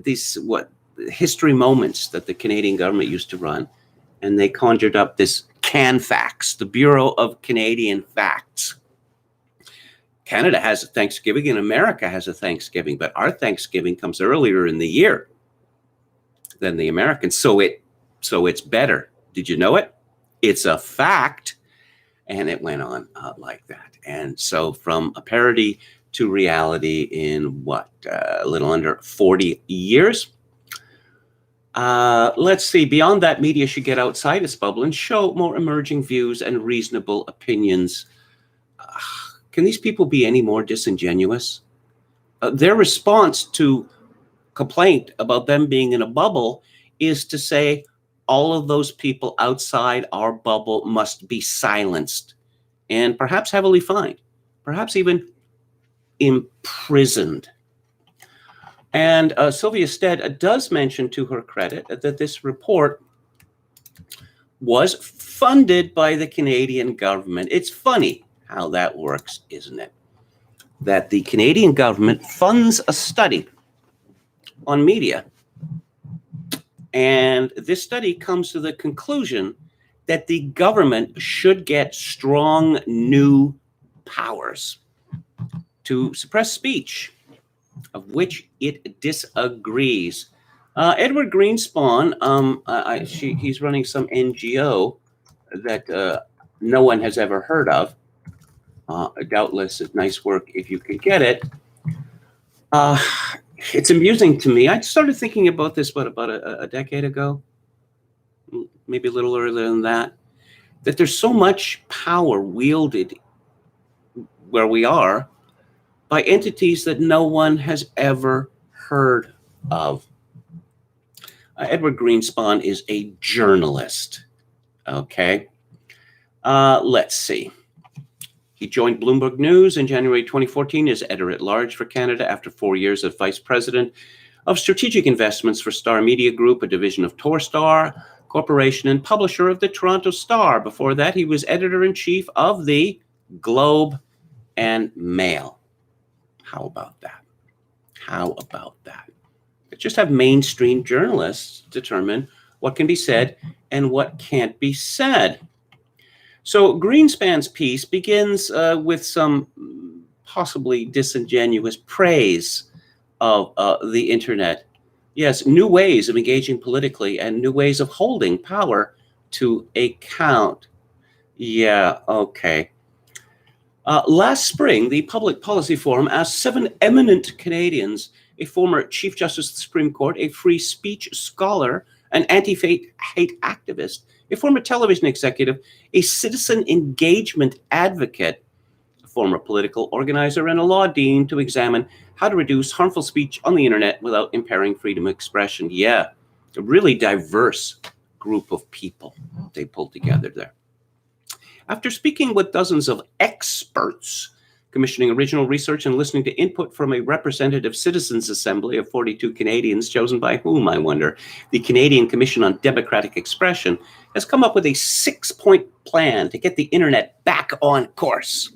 these history moments that the Canadian government used to run, and they conjured up this CanFacts, the Bureau of Canadian Facts. Canada has a Thanksgiving and America has a Thanksgiving, but our Thanksgiving comes earlier in the year than the Americans, so it's better. Did you know it? It's a fact. And it went on like that. And so from a parody to reality in a little under 40 years. Let's see. Beyond that, media should get outside its bubble and show more emerging views and reasonable opinions. Can these people be any more disingenuous? Their response to complaint about them being in a bubble is to say all of those people outside our bubble must be silenced and perhaps heavily fined, perhaps even imprisoned. And Sylvia Stead does mention, to her credit, that this report was funded by the Canadian government. It's funny how that works, isn't it? That the Canadian government funds a study on media, and this study comes to the conclusion that the government should get strong new powers to suppress speech of which it disagrees. Edward Greenspan, he's running some NGO that no one has ever heard of. Doubtless, it's nice work if you can get it. It's amusing to me. I started thinking about this, about a decade ago, maybe a little earlier than that there's so much power wielded where we are by entities that no one has ever heard of. Edward Greenspan is a journalist. Okay. Let's see. He joined Bloomberg News in January 2014 as editor-at-large for Canada after 4 years as vice president of strategic investments for Star Media Group, a division of Torstar Corporation, and publisher of the Toronto Star. Before that, he was editor-in-chief of the Globe and Mail. How about that? How about that? Just have mainstream journalists determine what can be said and what can't be said. So Greenspan's piece begins with some possibly disingenuous praise of the internet. Yes, new ways of engaging politically and new ways of holding power to account. Yeah, okay. Last spring, the Public Policy Forum asked 7 eminent Canadians, a former Chief Justice of the Supreme Court, a free speech scholar, an anti-hate activist, a former television executive, a citizen engagement advocate, a former political organizer, and a law dean to examine how to reduce harmful speech on the internet without impairing freedom of expression. Yeah, a really diverse group of people they pulled together there. After speaking with dozens of experts, commissioning original research and listening to input from a representative citizens' assembly of 42 Canadians, chosen by whom, I wonder, the Canadian Commission on Democratic Expression has come up with a 6-point plan to get the internet back on course.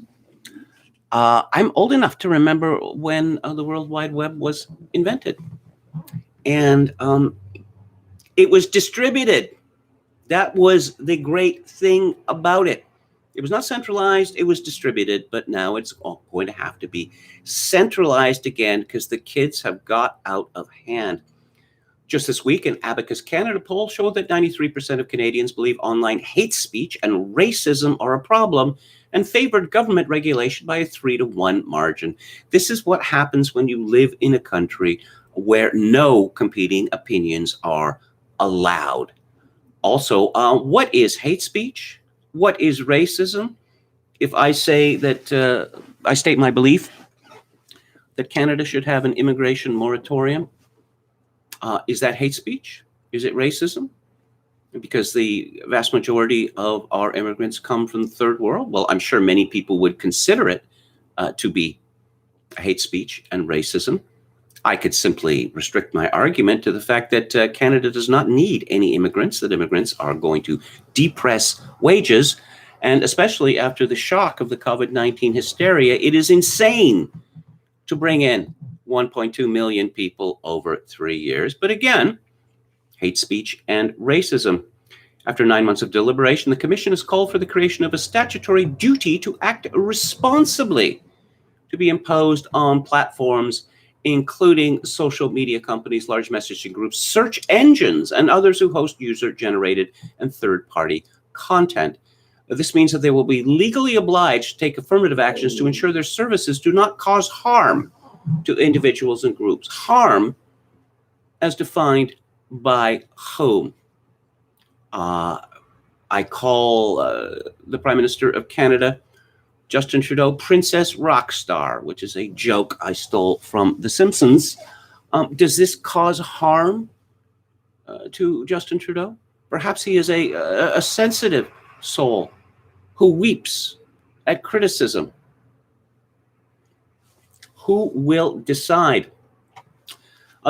I'm old enough to remember when the World Wide Web was invented, and it was distributed. That was the great thing about it. It was not centralized, it was distributed, but now it's all going to have to be centralized again because the kids have got out of hand. Just this week, an Abacus Canada poll showed that 93% of Canadians believe online hate speech and racism are a problem and favored government regulation by a 3-to-1 margin. This is what happens when you live in a country where no competing opinions are allowed. Also, what is hate speech? What is racism? If I say that I state my belief that Canada should have an immigration moratorium, is that hate speech? Is it racism? Because the vast majority of our immigrants come from the third world? Well, I'm sure many people would consider it to be hate speech and racism. I could simply restrict my argument to the fact that Canada does not need any immigrants, that immigrants are going to depress wages. And especially after the shock of the COVID-19 hysteria, it is insane to bring in 1.2 million people over 3 years. But again, hate speech and racism. After 9 months of deliberation, the Commission has called for the creation of a statutory duty to act responsibly to be imposed on platforms including social media companies, large messaging groups, search engines, and others who host user-generated and third-party content. This means that they will be legally obliged to take affirmative actions to ensure their services do not cause harm to individuals and groups. Harm as defined by whom? I call the Prime Minister of Canada Justin Trudeau, Princess Rockstar, which is a joke I stole from The Simpsons. Does this cause harm to Justin Trudeau? Perhaps he is a sensitive soul who weeps at criticism. Who will decide?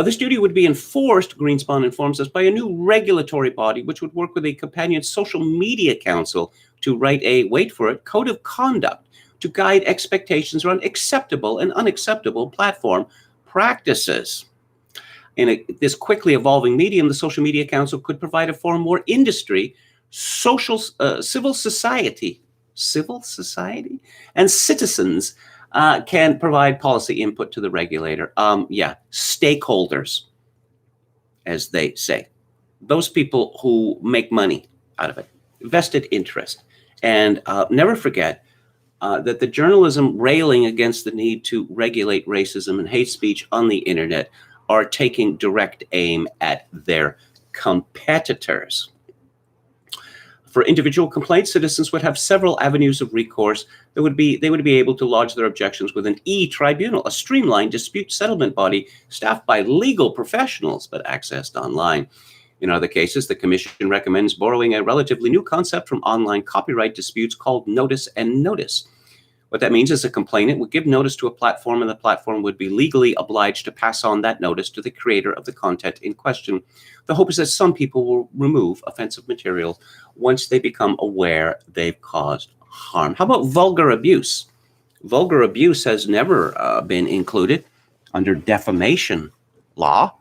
This duty would be enforced, Greenspan informs us, by a new regulatory body, which would work with a companion social media council to write a, wait for it, code of conduct to guide expectations around acceptable and unacceptable platform practices. In this quickly evolving medium, the Social Media Council could provide a forum where industry, civil society, and citizens can provide policy input to the regulator. Stakeholders, as they say. Those people who make money out of it, vested interest. And never forget that the journalism railing against the need to regulate racism and hate speech on the internet are taking direct aim at their competitors. For individual complaints, citizens would have several avenues of recourse. They would be able to lodge their objections with an e-tribunal, a streamlined dispute settlement body staffed by legal professionals but accessed online. In other cases, the Commission recommends borrowing a relatively new concept from online copyright disputes called notice and notice. What that means is a complainant would give notice to a platform, and the platform would be legally obliged to pass on that notice to the creator of the content in question. The hope is that some people will remove offensive material once they become aware they've caused harm. How about vulgar abuse? Vulgar abuse has never been included under defamation law,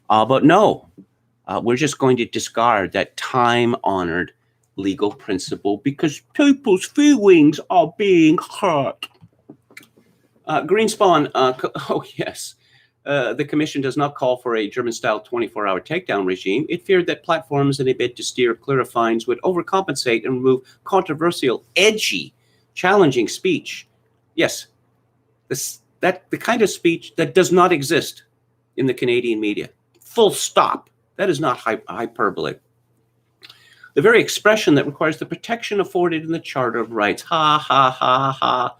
but no, we're just going to discard that time-honored legal principle because people's feelings are being hurt. Greenspan, the Commission does not call for a German-style 24-hour takedown regime. It feared that platforms, in a bid to steer clear of fines, would overcompensate and remove controversial, edgy, challenging speech. Yes, the kind of speech that does not exist in the Canadian media. Full stop. That is not hyperbole. The very expression that requires the protection afforded in the Charter of Rights. Ha, ha, ha, ha.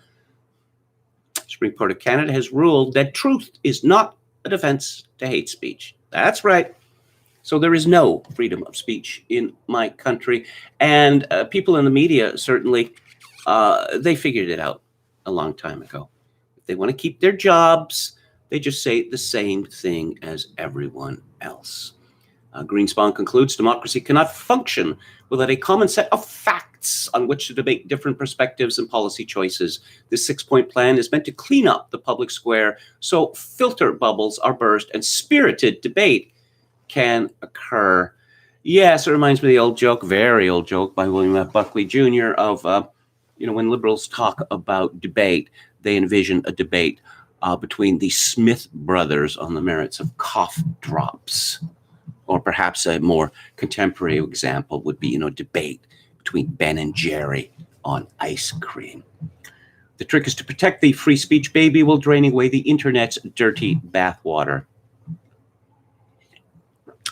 Supreme Court of Canada has ruled that truth is not a defense to hate speech. That's right. So there is no freedom of speech in my country. And people in the media, certainly, they figured it out a long time ago. If they want to keep their jobs, they just say the same thing as everyone else. Greenspan concludes, democracy cannot function without a common set of facts on which to debate different perspectives and policy choices. This 6-point plan is meant to clean up the public square so filter bubbles are burst and spirited debate can occur. Yes, it reminds me of the old joke, very old joke by William F. Buckley Jr. of, when liberals talk about debate, they envision a debate between the Smith brothers on the merits of cough drops. Or perhaps a more contemporary example would be, debate between Ben and Jerry on ice cream. The trick is to protect the free speech baby while draining away the internet's dirty bathwater.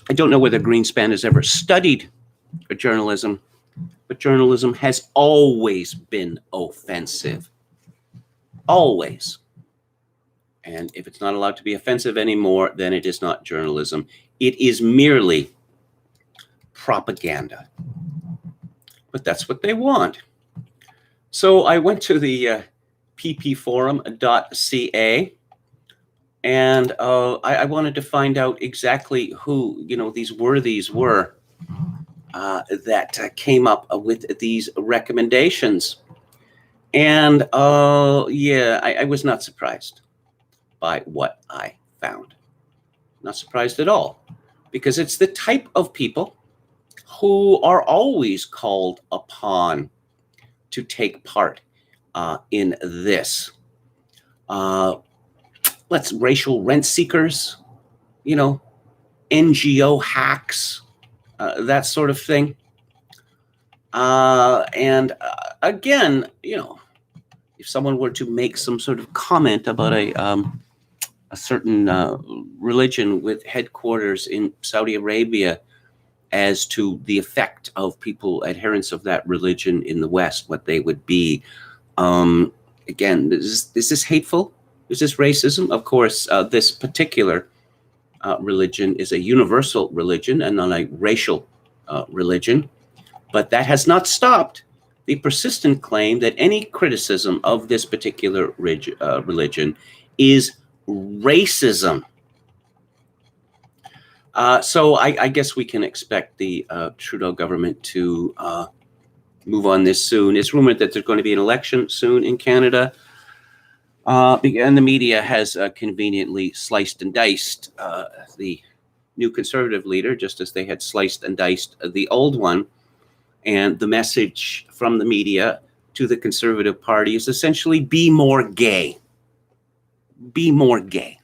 I don't know whether Greenspan has ever studied journalism, but journalism has always been offensive. Always. And if it's not allowed to be offensive anymore, then it is not journalism. It is merely propaganda. But that's what they want. So I went to the ppforum.ca, and I wanted to find out exactly who, these worthies were that came up with these recommendations. And I was not surprised by what I found. Not surprised at all, because it's the type of people who are always called upon to take part in this. Racial rent seekers, NGO hacks, that sort of thing. And again, if someone were to make some sort of comment about a certain religion with headquarters in Saudi Arabia as to the effect of people adherents of that religion in the West, what they would be, Again, is this hateful? Is this racism? Of course, this particular religion is a universal religion and not a racial religion. But that has not stopped the persistent claim that any criticism of this particular religion is racism. So I guess we can expect the Trudeau government to move on this soon. It's rumored that there's going to be an election soon in Canada. And the media has conveniently sliced and diced the new Conservative leader, just as they had sliced and diced the old one. And the message from the media to the Conservative Party is essentially be more gay. Be more gay.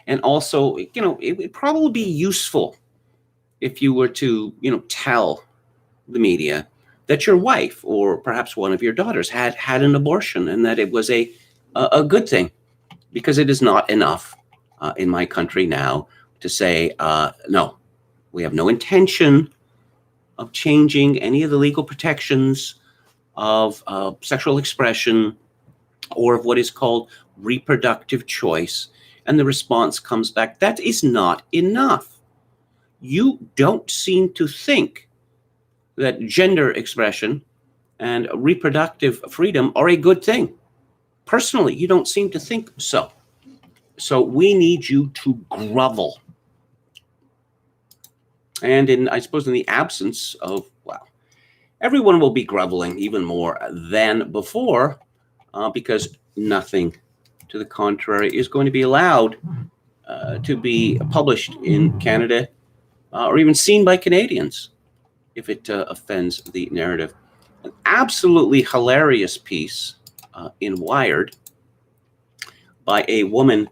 And also, it would probably be useful if you were to, tell the media that your wife or perhaps one of your daughters had an abortion and that it was a good thing, because it is not enough in my country now to say, no, we have no intention of changing any of the legal protections of sexual expression or of what is called reproductive choice. And the response comes back, that is not enough. You don't seem to think that gender expression and reproductive freedom are a good thing. Personally, you don't seem to think so. So we need you to grovel. And I suppose in the absence of, everyone will be groveling even more than before, because nothing to the contrary is going to be allowed to be published in Canada or even seen by Canadians if it offends the narrative. An absolutely hilarious piece in Wired by a woman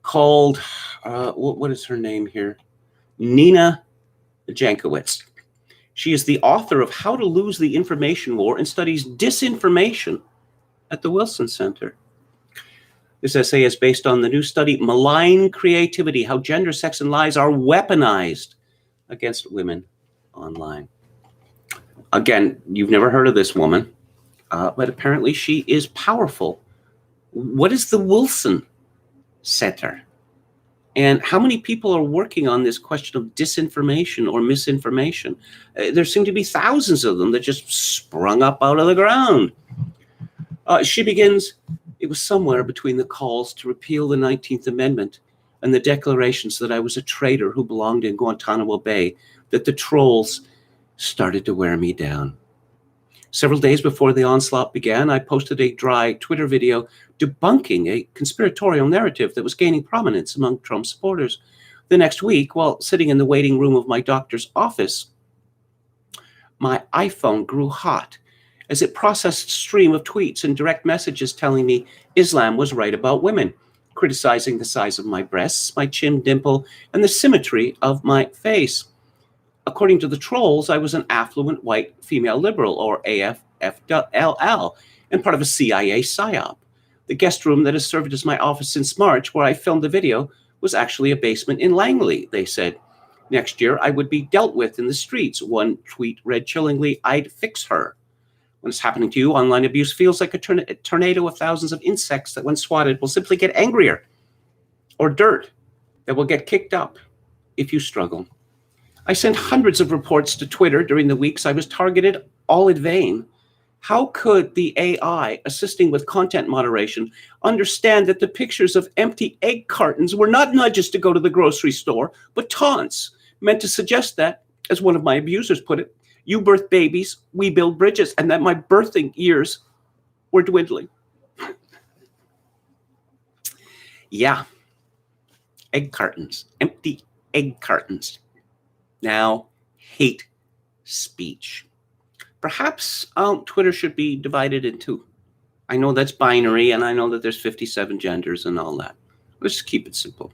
called, what is her name here? Nina Jankowicz. She is the author of How to Lose the Information War and studies disinformation at the Wilson Center. This essay is based on the new study, Malign Creativity, How Gender, Sex, and Lies Are Weaponized Against Women Online. Again, you've never heard of this woman, but apparently she is powerful. What is the Wilson Center? And how many people are working on this question of disinformation or misinformation? There seem to be thousands of them that just sprung up out of the ground. She begins, it was somewhere between the calls to repeal the 19th Amendment and the declarations that I was a traitor who belonged in Guantanamo Bay that the trolls started to wear me down. Several days before the onslaught began, I posted a dry Twitter video debunking a conspiratorial narrative that was gaining prominence among Trump supporters. The next week, while sitting in the waiting room of my doctor's office, my iPhone grew hot as it processed a stream of tweets and direct messages telling me Islam was right about women, criticizing the size of my breasts, my chin dimple, and the symmetry of my face. According to the trolls, I was an affluent white female liberal, or AFFLL, and part of a CIA psyop. The guest room that has served as my office since March, where I filmed the video, was actually a basement in Langley, they said. Next year, I would be dealt with in the streets. One tweet read chillingly, I'd fix her. When it's happening to you, online abuse feels like a tornado of thousands of insects that when swatted will simply get angrier. Or dirt that will get kicked up if you struggle. I sent hundreds of reports to Twitter during the weeks I was targeted, all in vain. How could the AI assisting with content moderation understand that the pictures of empty egg cartons were not nudges to go to the grocery store, but taunts meant to suggest that, as one of my abusers put it, you birth babies, we build bridges, and that my birthing years were dwindling. Yeah, egg cartons, empty egg cartons. Now, hate speech. Perhaps Twitter should be divided in two. I know that's binary, and I know that there's 57 genders and all that. Let's just keep it simple.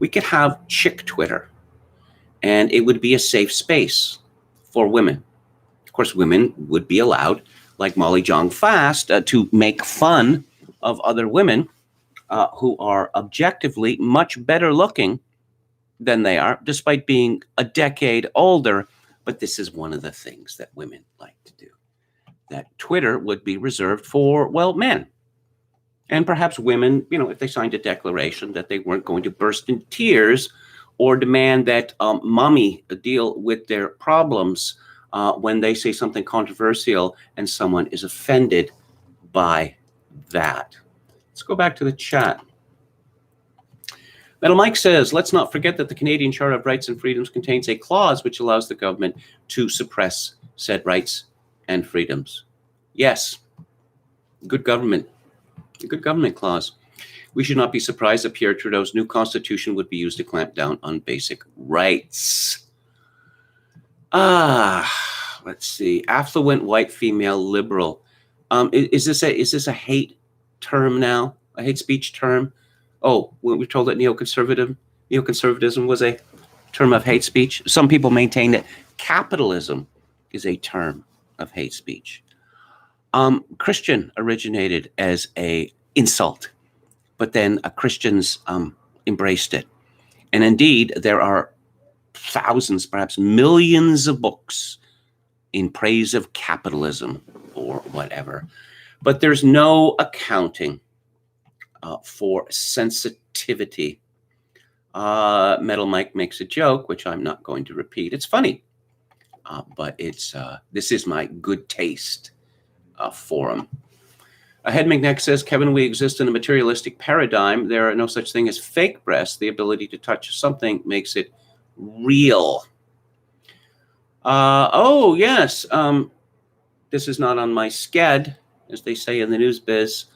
We could have chick Twitter, and it would be a safe space for women. Of course, women would be allowed, like Molly Jong Fast, to make fun of other women who are objectively much better looking than they are, despite being a decade older. But this is one of the things that women like to do. that Twitter would be reserved for, well, men. And perhaps women, if they signed a declaration that they weren't going to burst in tears or demand that mommy deal with their problems when they say something controversial and someone is offended by that. Let's go back to the chat. Metal Mike says, let's not forget that the Canadian Charter of Rights and Freedoms contains a clause which allows the government to suppress said rights and freedoms. Yes, good government clause. We should not be surprised that Pierre Trudeau's new constitution would be used to clamp down on basic rights. Let's see. Affluent white female liberal. Is this a hate term now? A hate speech term? Oh, we're told that neoconservatism was a term of hate speech. Some people maintain that capitalism is a term of hate speech. Christian originated as a insult, but then Christians embraced it. And indeed, there are thousands, perhaps millions of books in praise of capitalism or whatever. But there's no accounting for sensitivity. Metal Mike makes a joke, which I'm not going to repeat. It's funny, but this is my good taste forum. Head McNeck says, Kevin, we exist in a materialistic paradigm. There are no such thing as fake breasts. The ability to touch something makes it real. Oh, yes. This is not on my sked, as they say in the news biz,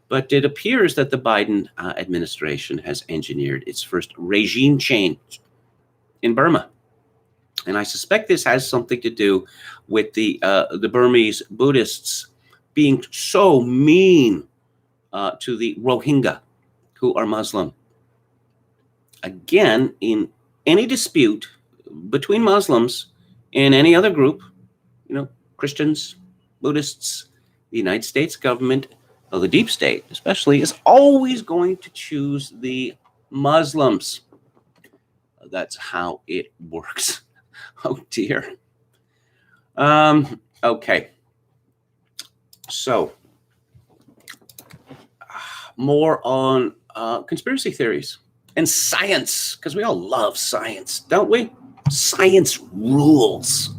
but it appears that the Biden administration has engineered its first regime change in Burma. And I suspect this has something to do with the Burmese Buddhists being so mean to the Rohingya, who are Muslim. Again, in any dispute between Muslims and any other group, Christians, Buddhists, the United States government, or the deep state especially, is always going to choose the Muslims. That's how it works. Oh, dear. Okay. So, more on conspiracy theories and science, because we all love science, don't we? Science rules.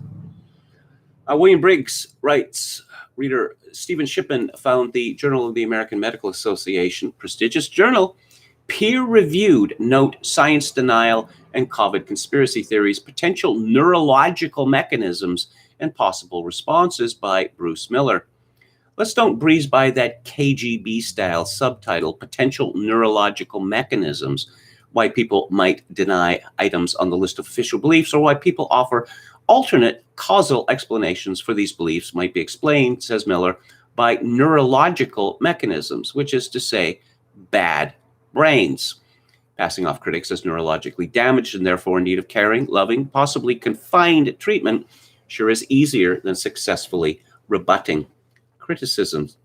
William Briggs writes, reader Stephen Shippen found the Journal of the American Medical Association, prestigious journal, peer-reviewed, note science denial and COVID conspiracy theories, potential neurological mechanisms, and possible responses by Bruce Miller. Let's don't breeze by that KGB-style subtitle, potential neurological mechanisms, why people might deny items on the list of official beliefs, or why people offer alternate causal explanations for these beliefs might be explained, says Miller, by neurological mechanisms, which is to say, bad brains. Passing off critics as neurologically damaged and therefore in need of caring, loving, possibly confined treatment sure is easier than successfully rebutting criticisms.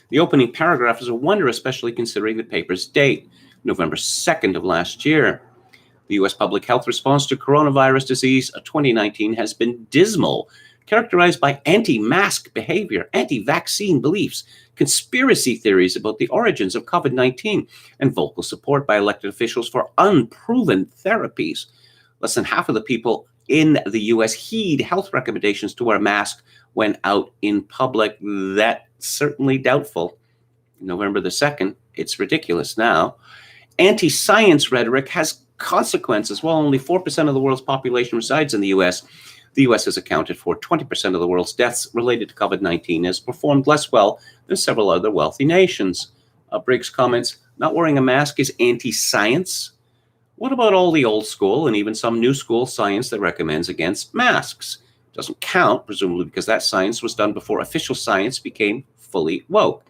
The opening paragraph is a wonder, especially considering the paper's date, November 2nd of last year. The U.S. public health response to coronavirus disease 2019 has been dismal, characterized by anti-mask behavior, anti-vaccine beliefs, conspiracy theories about the origins of COVID-19, and vocal support by elected officials for unproven therapies. Less than half of the people in the U.S. heed health recommendations to wear a mask when out in public. That's certainly doubtful. November the 2nd, it's ridiculous now. Anti-science rhetoric has consequences. While only 4% of the world's population resides in the U.S., the U.S. has accounted for 20% of the world's deaths related to COVID-19, has performed less well than several other wealthy nations. Briggs comments, not wearing a mask is anti-science. What about all the old school and even some new school science that recommends against masks? Doesn't count, presumably because that science was done before official science became fully woke.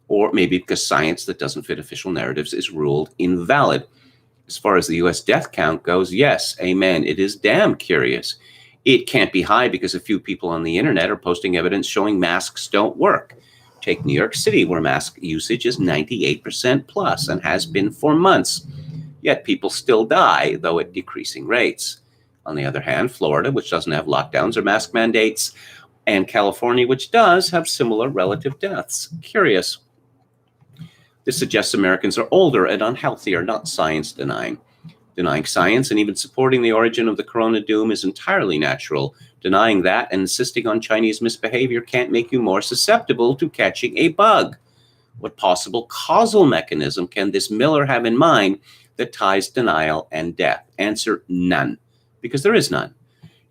Or maybe because science that doesn't fit official narratives is ruled invalid. As far as the U.S. death count goes, yes, amen. It is damn curious. It can't be high because a few people on the internet are posting evidence showing masks don't work. Take New York City, where mask usage is 98% plus and has been for months. Yet people still die, though at decreasing rates. On the other hand, Florida, which doesn't have lockdowns or mask mandates, And California, which does, have similar relative deaths. Curious. This suggests Americans are older and unhealthier, not science denying. Denying science and even supporting the origin of the corona doom is entirely natural. Denying that and insisting on Chinese misbehavior can't make you more susceptible to catching a bug. What possible causal mechanism can this Miller have in mind that ties denial and death? Answer, none, because there is none.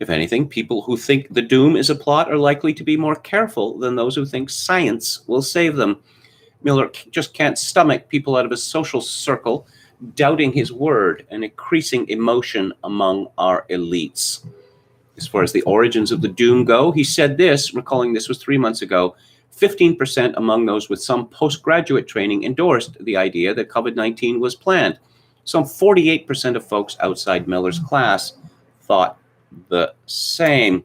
If anything, people who think the doom is a plot are likely to be more careful than those who think science will save them. Miller just can't stomach people out of his social circle doubting his word and increasing emotion among our elites. As far as the origins of the doom go, he said this, recalling this was 3 months ago, 15% among those with some postgraduate training endorsed the idea that COVID-19 was planned. Some 48% of folks outside Miller's class thought the same.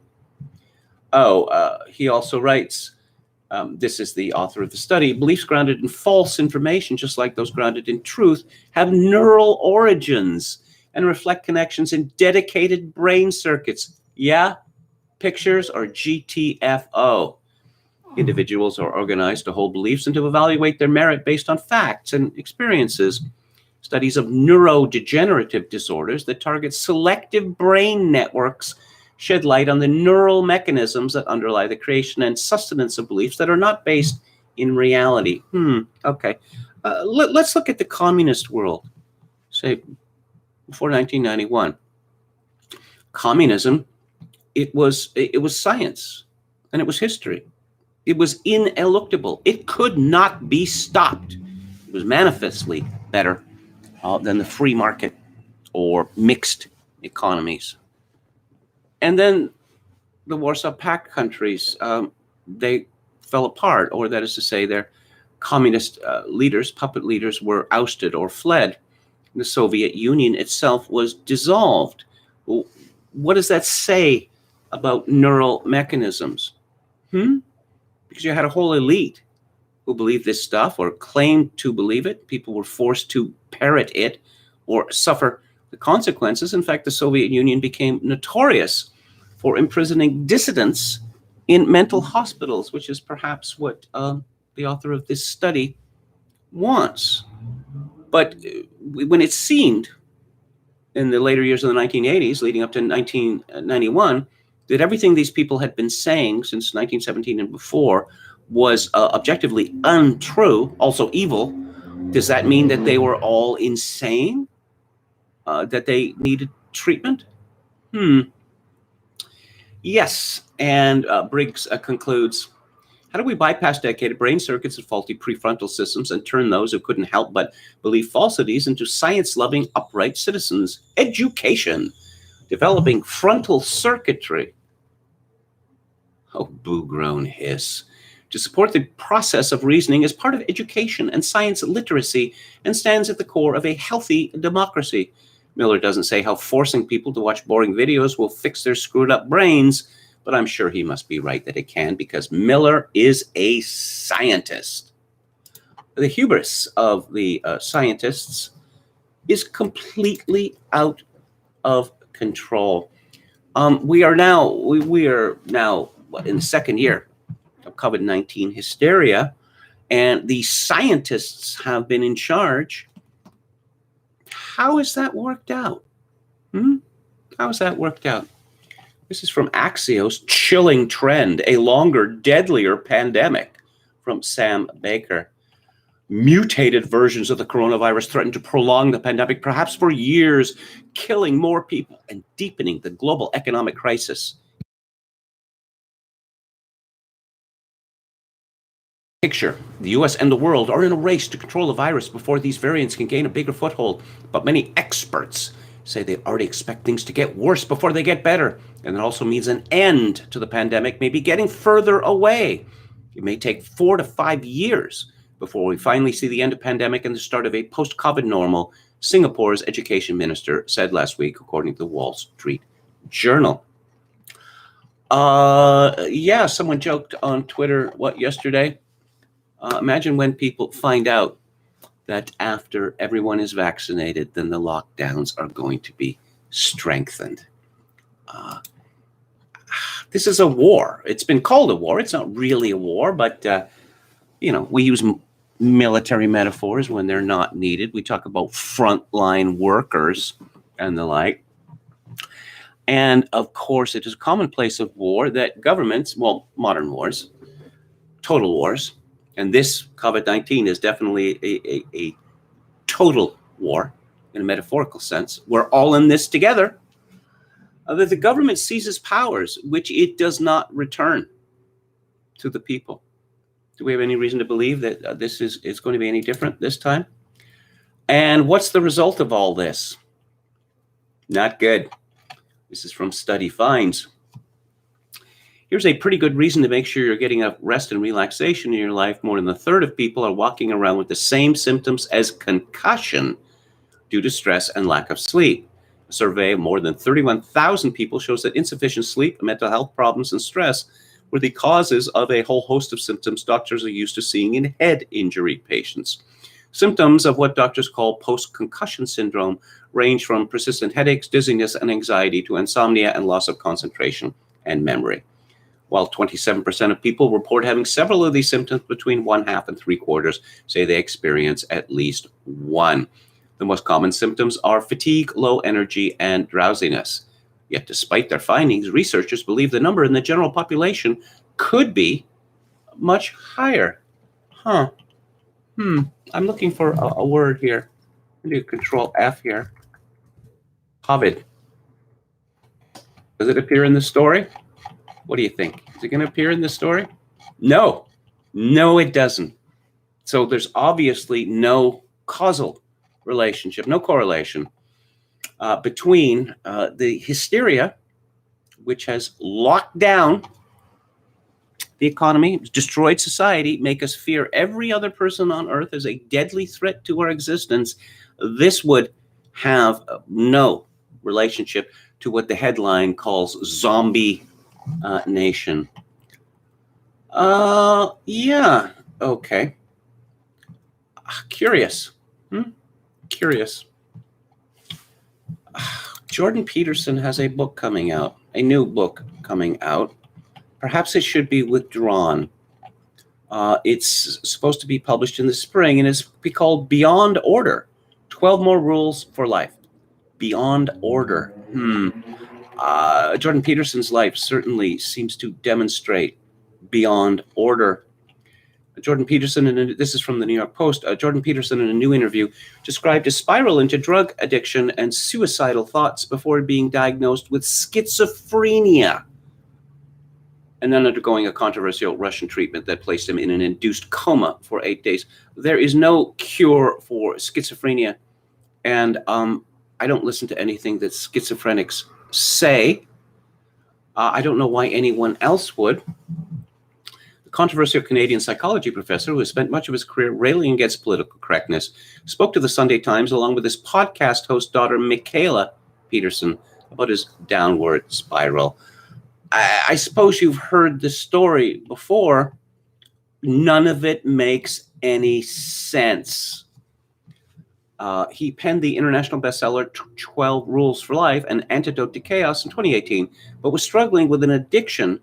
He also writes, this is the author of the study, beliefs grounded in false information, just like those grounded in truth, have neural origins and reflect connections in dedicated brain circuits. Yeah, pictures or GTFO. Individuals are organized to hold beliefs and to evaluate their merit based on facts and experiences. Studies of neurodegenerative disorders that target selective brain networks shed light on the neural mechanisms that underlie the creation and sustenance of beliefs that are not based in reality. Okay. Let's look at the communist world, say, before 1991. Communism, it was science, and it was history. It was ineluctable. It could not be stopped. It was manifestly better than the free market or mixed economies. And then the Warsaw Pact countries, they fell apart, or that is to say, their communist leaders, puppet leaders, were ousted or fled. The Soviet Union itself was dissolved. What does that say about neural mechanisms? Because you had a whole elite who believed this stuff or claimed to believe it. People were forced to parrot it or suffer the consequences. In fact, the Soviet Union became notorious for imprisoning dissidents in mental hospitals, which is perhaps what the author of this study wants. But when it seemed in the later years of the 1980s, leading up to 1991, that everything these people had been saying since 1917 and before was objectively untrue, also evil, does that mean that they were all insane? That they needed treatment? Yes, and Briggs concludes, how do we bypass decayed brain circuits and faulty prefrontal systems and turn those who couldn't help but believe falsities into science-loving, upright citizens? Education, developing frontal circuitry. Oh, boo-grown hiss. To support the process of reasoning is part of education and science literacy and stands at the core of a healthy democracy. Miller doesn't say how forcing people to watch boring videos will fix their screwed up brains, but I'm sure he must be right that it can, because Miller is a scientist. The hubris of the scientists is completely out of control. We are now in the second year of COVID-19 hysteria, and the scientists have been in charge. How has that worked out? How has that worked out? This is from Axios, Chilling Trend, a longer, deadlier pandemic, from Sam Baker. Mutated versions of the coronavirus threaten to prolong the pandemic, perhaps for years, killing more people and deepening the global economic crisis. Picture, the US and the world are in a race to control the virus before these variants can gain a bigger foothold. But many experts say they already expect things to get worse before they get better. And it also means an end to the pandemic may be getting further away. It may take 4 to 5 years before we finally see the end of the pandemic and the start of a post-COVID normal, Singapore's education minister said last week, according to the Wall Street Journal. Someone joked on Twitter, yesterday? Imagine when people find out that after everyone is vaccinated, then the lockdowns are going to be strengthened. this is a war. It's been called a war. It's not really a war, but, we use military metaphors when they're not needed. We talk about frontline workers and the like. And of course, it is a commonplace of war that governments, modern wars, total wars, and this COVID-19 is definitely a total war in a metaphorical sense. We're all in this together. That the government seizes powers which it does not return to the people. Do we have any reason to believe that this is going to be any different this time? And what's the result of all this? Not good. This is from Study Finds. Here's a pretty good reason to make sure you're getting enough rest and relaxation in your life. More than a third of people are walking around with the same symptoms as concussion due to stress and lack of sleep. A survey of more than 31,000 people shows that insufficient sleep, mental health problems, and stress were the causes of a whole host of symptoms doctors are used to seeing in head injury patients. Symptoms of what doctors call post-concussion syndrome range from persistent headaches, dizziness, and anxiety to insomnia and loss of concentration and memory. While 27% of people report having several of these symptoms, between 1/2 and 3/4 say they experience at least one. The most common symptoms are fatigue, low energy, and drowsiness. Yet despite their findings, researchers believe the number in the general population could be much higher. I'm looking for a word here. I'm going to do Control F here. COVID. Does it appear in the story? What do you think? Is it going to appear in the story? No, it doesn't. So there's obviously no causal relationship, no correlation between the hysteria, which has locked down the economy, destroyed society, make us fear every other person on earth as a deadly threat to our existence. This would have no relationship to what the headline calls zombie nation. Yeah, okay. Curious. Curious. Jordan Peterson has a book coming out, a new book coming out. Perhaps it should be withdrawn. It's supposed to be published in the spring, and it's be called Beyond Order, 12 More Rules for Life. Beyond Order. Jordan Peterson's life certainly seems to demonstrate beyond order. Jordan Peterson, and this is from the New York Post, Jordan Peterson in a new interview described a spiral into drug addiction and suicidal thoughts before being diagnosed with schizophrenia, and then undergoing a controversial Russian treatment that placed him in an induced coma for 8 days. There is no cure for schizophrenia, and I don't listen to anything that schizophrenics say. I don't know why anyone else would. The controversial Canadian psychology professor, who has spent much of his career railing against political correctness, spoke to the Sunday Times along with his podcast host daughter, Michaela Peterson, about his downward spiral. I suppose you've heard the story before. None of it makes any sense. He penned the international bestseller 12 Rules for Life, An Antidote to Chaos in 2018, but was struggling with an addiction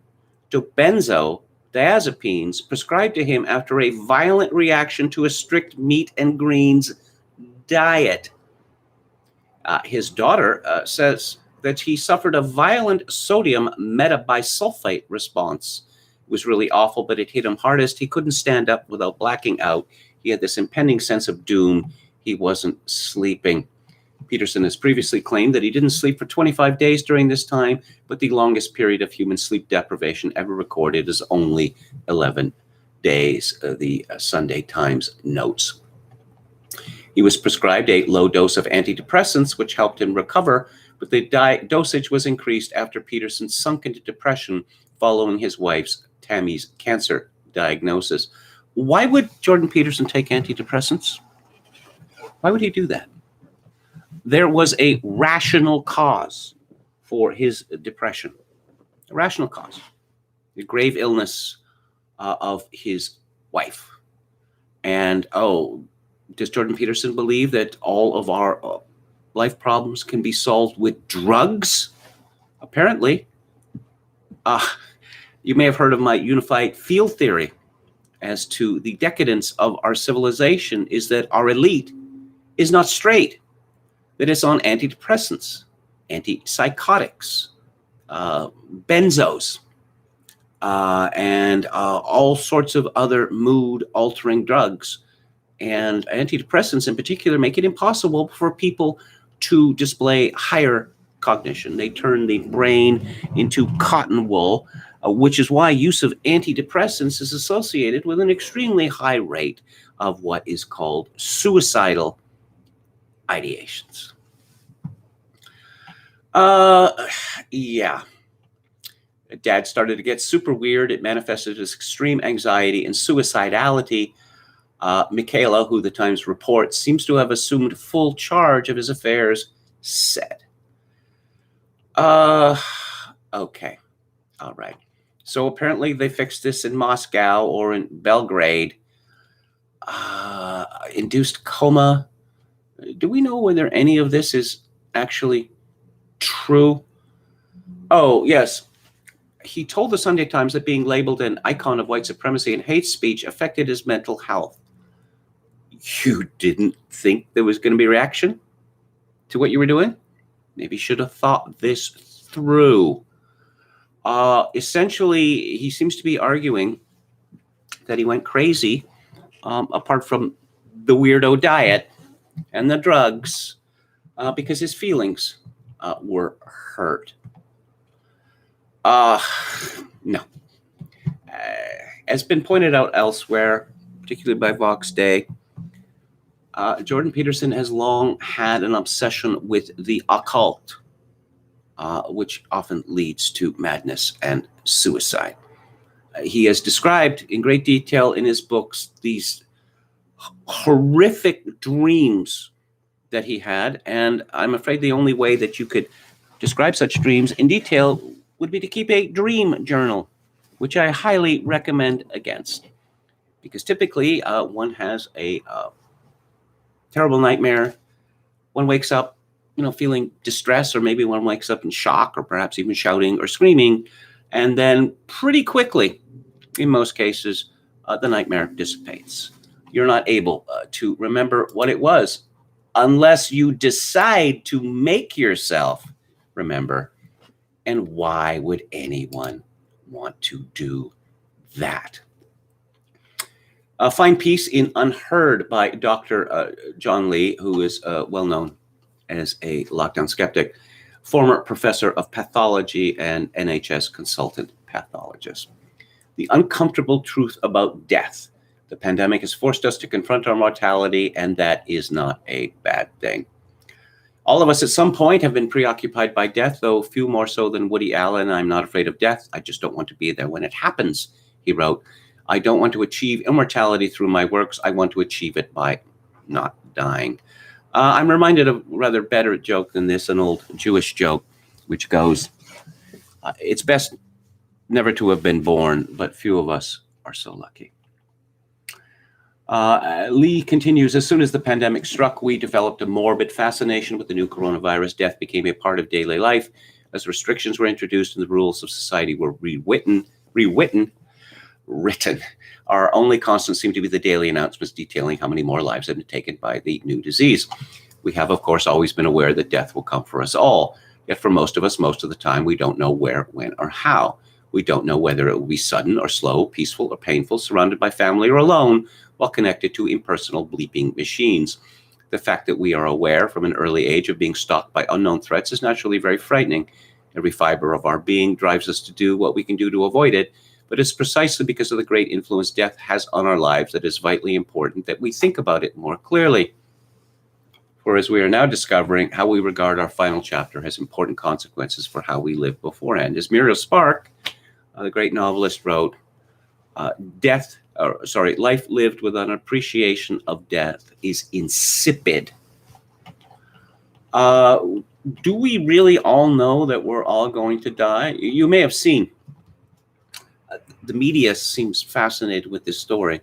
to benzodiazepines prescribed to him after a violent reaction to a strict meat and greens diet. His daughter says that he suffered a violent sodium metabisulfite response. It was really awful, but it hit him hardest. He couldn't stand up without blacking out. He had this impending sense of doom. He wasn't sleeping. Peterson has previously claimed that he didn't sleep for 25 days during this time, but the longest period of human sleep deprivation ever recorded is only 11 days, the Sunday Times notes. He was prescribed a low dose of antidepressants, which helped him recover, but the dosage was increased after Peterson sunk into depression following his wife's, Tammy's, cancer diagnosis. Why would Jordan Peterson take antidepressants? Why would he do that? There was a rational cause for his depression. A rational cause. The grave illness of his wife. And, does Jordan Peterson believe that all of our life problems can be solved with drugs? Apparently. You may have heard of my unified field theory as to the decadence of our civilization is that our elite is not straight, that it's on antidepressants, antipsychotics, benzos, and all sorts of other mood-altering drugs. And antidepressants in particular make it impossible for people to display higher cognition. They turn the brain into cotton wool, which is why use of antidepressants is associated with an extremely high rate of what is called suicidal ideations. Yeah. Dad started to get super weird. It manifested as extreme anxiety and suicidality. Michaela, who the Times reports, seems to have assumed full charge of his affairs, said. Okay. All right. So apparently they fixed this in Moscow or in Belgrade. Induced coma. Do we know whether any of this is actually true? Oh, yes. He told the Sunday Times that being labeled an icon of white supremacy and hate speech affected his mental health. You didn't think there was going to be a reaction to what you were doing? Maybe you should have thought this through. Essentially, he seems to be arguing that he went crazy, apart from the weirdo diet and the drugs, because his feelings were hurt. No. As been pointed out elsewhere, particularly by Vox Day, Jordan Peterson has long had an obsession with the occult, which often leads to madness and suicide. He has described in great detail in his books these horrific dreams that he had, and I'm afraid the only way that you could describe such dreams in detail would be to keep a dream journal, which I highly recommend against, because typically one has a terrible nightmare. One wakes up, feeling distress, or maybe one wakes up in shock, or perhaps even shouting or screaming, and then pretty quickly, in most cases, the nightmare dissipates. You're not able to remember what it was unless you decide to make yourself remember. And why would anyone want to do that? Find peace in Unheard by Dr. John Lee, who is well known as a lockdown skeptic, former professor of pathology and NHS consultant pathologist. The uncomfortable truth about death. The pandemic has forced us to confront our mortality, and that is not a bad thing. All of us at some point have been preoccupied by death, though few more so than Woody Allen. I'm not afraid of death. I just don't want to be there when it happens, he wrote. I don't want to achieve immortality through my works. I want to achieve it by not dying. I'm reminded of a rather better joke than this, an old Jewish joke, which goes, it's best never to have been born, but few of us are so lucky. Lee continues, as soon as the pandemic struck, we developed a morbid fascination with the new coronavirus. Death became a part of daily life. As restrictions were introduced and the rules of society were rewritten. Our only constant seemed to be the daily announcements detailing how many more lives have been taken by the new disease. We have, of course, always been aware that death will come for us all. Yet for most of us, most of the time, we don't know where, when, or how. We don't know whether it will be sudden or slow, peaceful or painful, surrounded by family or alone, while connected to impersonal bleeping machines. The fact that we are aware from an early age of being stalked by unknown threats is naturally very frightening. Every fiber of our being drives us to do what we can do to avoid it, but it's precisely because of the great influence death has on our lives that is vitally important that we think about it more clearly. For as we are now discovering, how we regard our final chapter has important consequences for how we live beforehand. As Muriel Spark, the great novelist, wrote, life lived with an appreciation of death is insipid. Do we really all know that we're all going to die? You may have seen, the media seems fascinated with this story.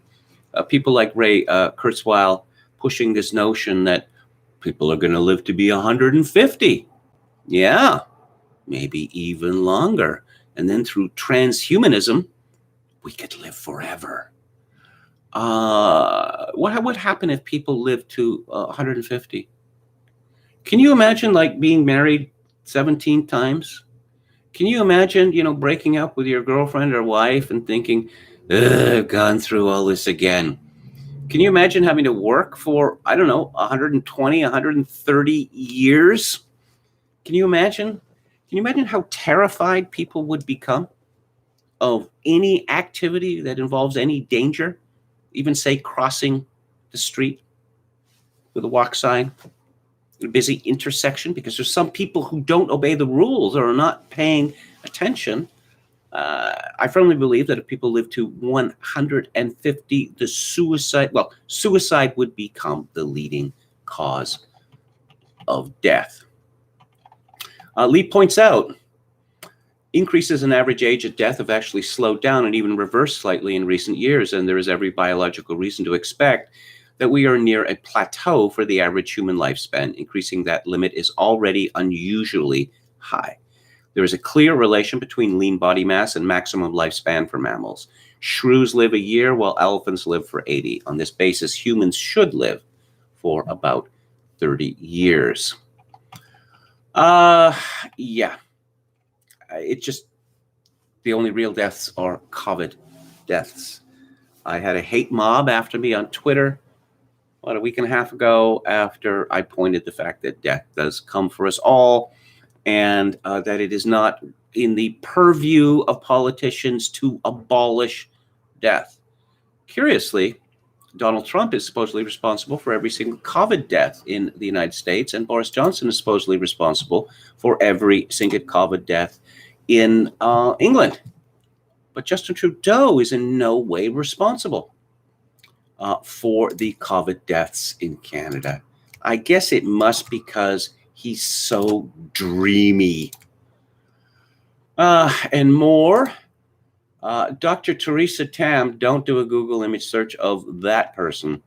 People like Ray Kurzweil pushing this notion that people are going to live to be 150. Yeah, maybe even longer. And then through transhumanism, we could live forever. What would happen if people lived to 150? Can you imagine like being married 17 times? Can you imagine, breaking up with your girlfriend or wife and thinking, I've gone through all this again? Can you imagine having to work for, 120, 130 years? Can you imagine? Can you imagine how terrified people would become of any activity that involves any danger? Even say crossing the street with a walk sign, a busy intersection, because there's some people who don't obey the rules or are not paying attention. I firmly believe that if people live to 150, suicide would become the leading cause of death. Lee points out increases in average age at death have actually slowed down and even reversed slightly in recent years, and there is every biological reason to expect that we are near a plateau for the average human lifespan. Increasing that limit is already unusually high. There is a clear relation between lean body mass and maximum lifespan for mammals. Shrews live a year while elephants live for 80. On this basis, humans should live for about 30 years. Yeah. It just, the only real deaths are COVID deaths. I had a hate mob after me on Twitter about a week and a half ago after I pointed the fact that death does come for us all, and that it is not in the purview of politicians to abolish death. Curiously, Donald Trump is supposedly responsible for every single COVID death in the United States, and Boris Johnson is supposedly responsible for every single COVID death in England. But Justin Trudeau is in no way responsible for the COVID deaths in Canada. I guess it must because he's so dreamy. And more, Dr. Theresa Tam, don't do a Google image search of that person,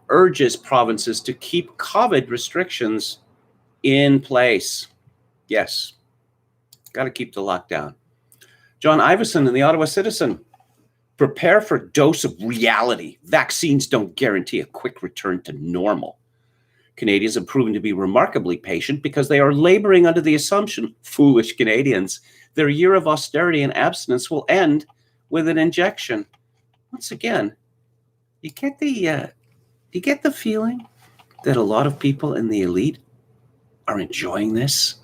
urges provinces to keep COVID restrictions in place. Yes, got to keep the lockdown. John Iveson in the Ottawa Citizen, prepare for dose of reality. Vaccines don't guarantee a quick return to normal. Canadians have proven to be remarkably patient because they are laboring under the assumption, foolish Canadians, their year of austerity and abstinence will end with an injection. Once again, you get the feeling that a lot of people in the elite are enjoying this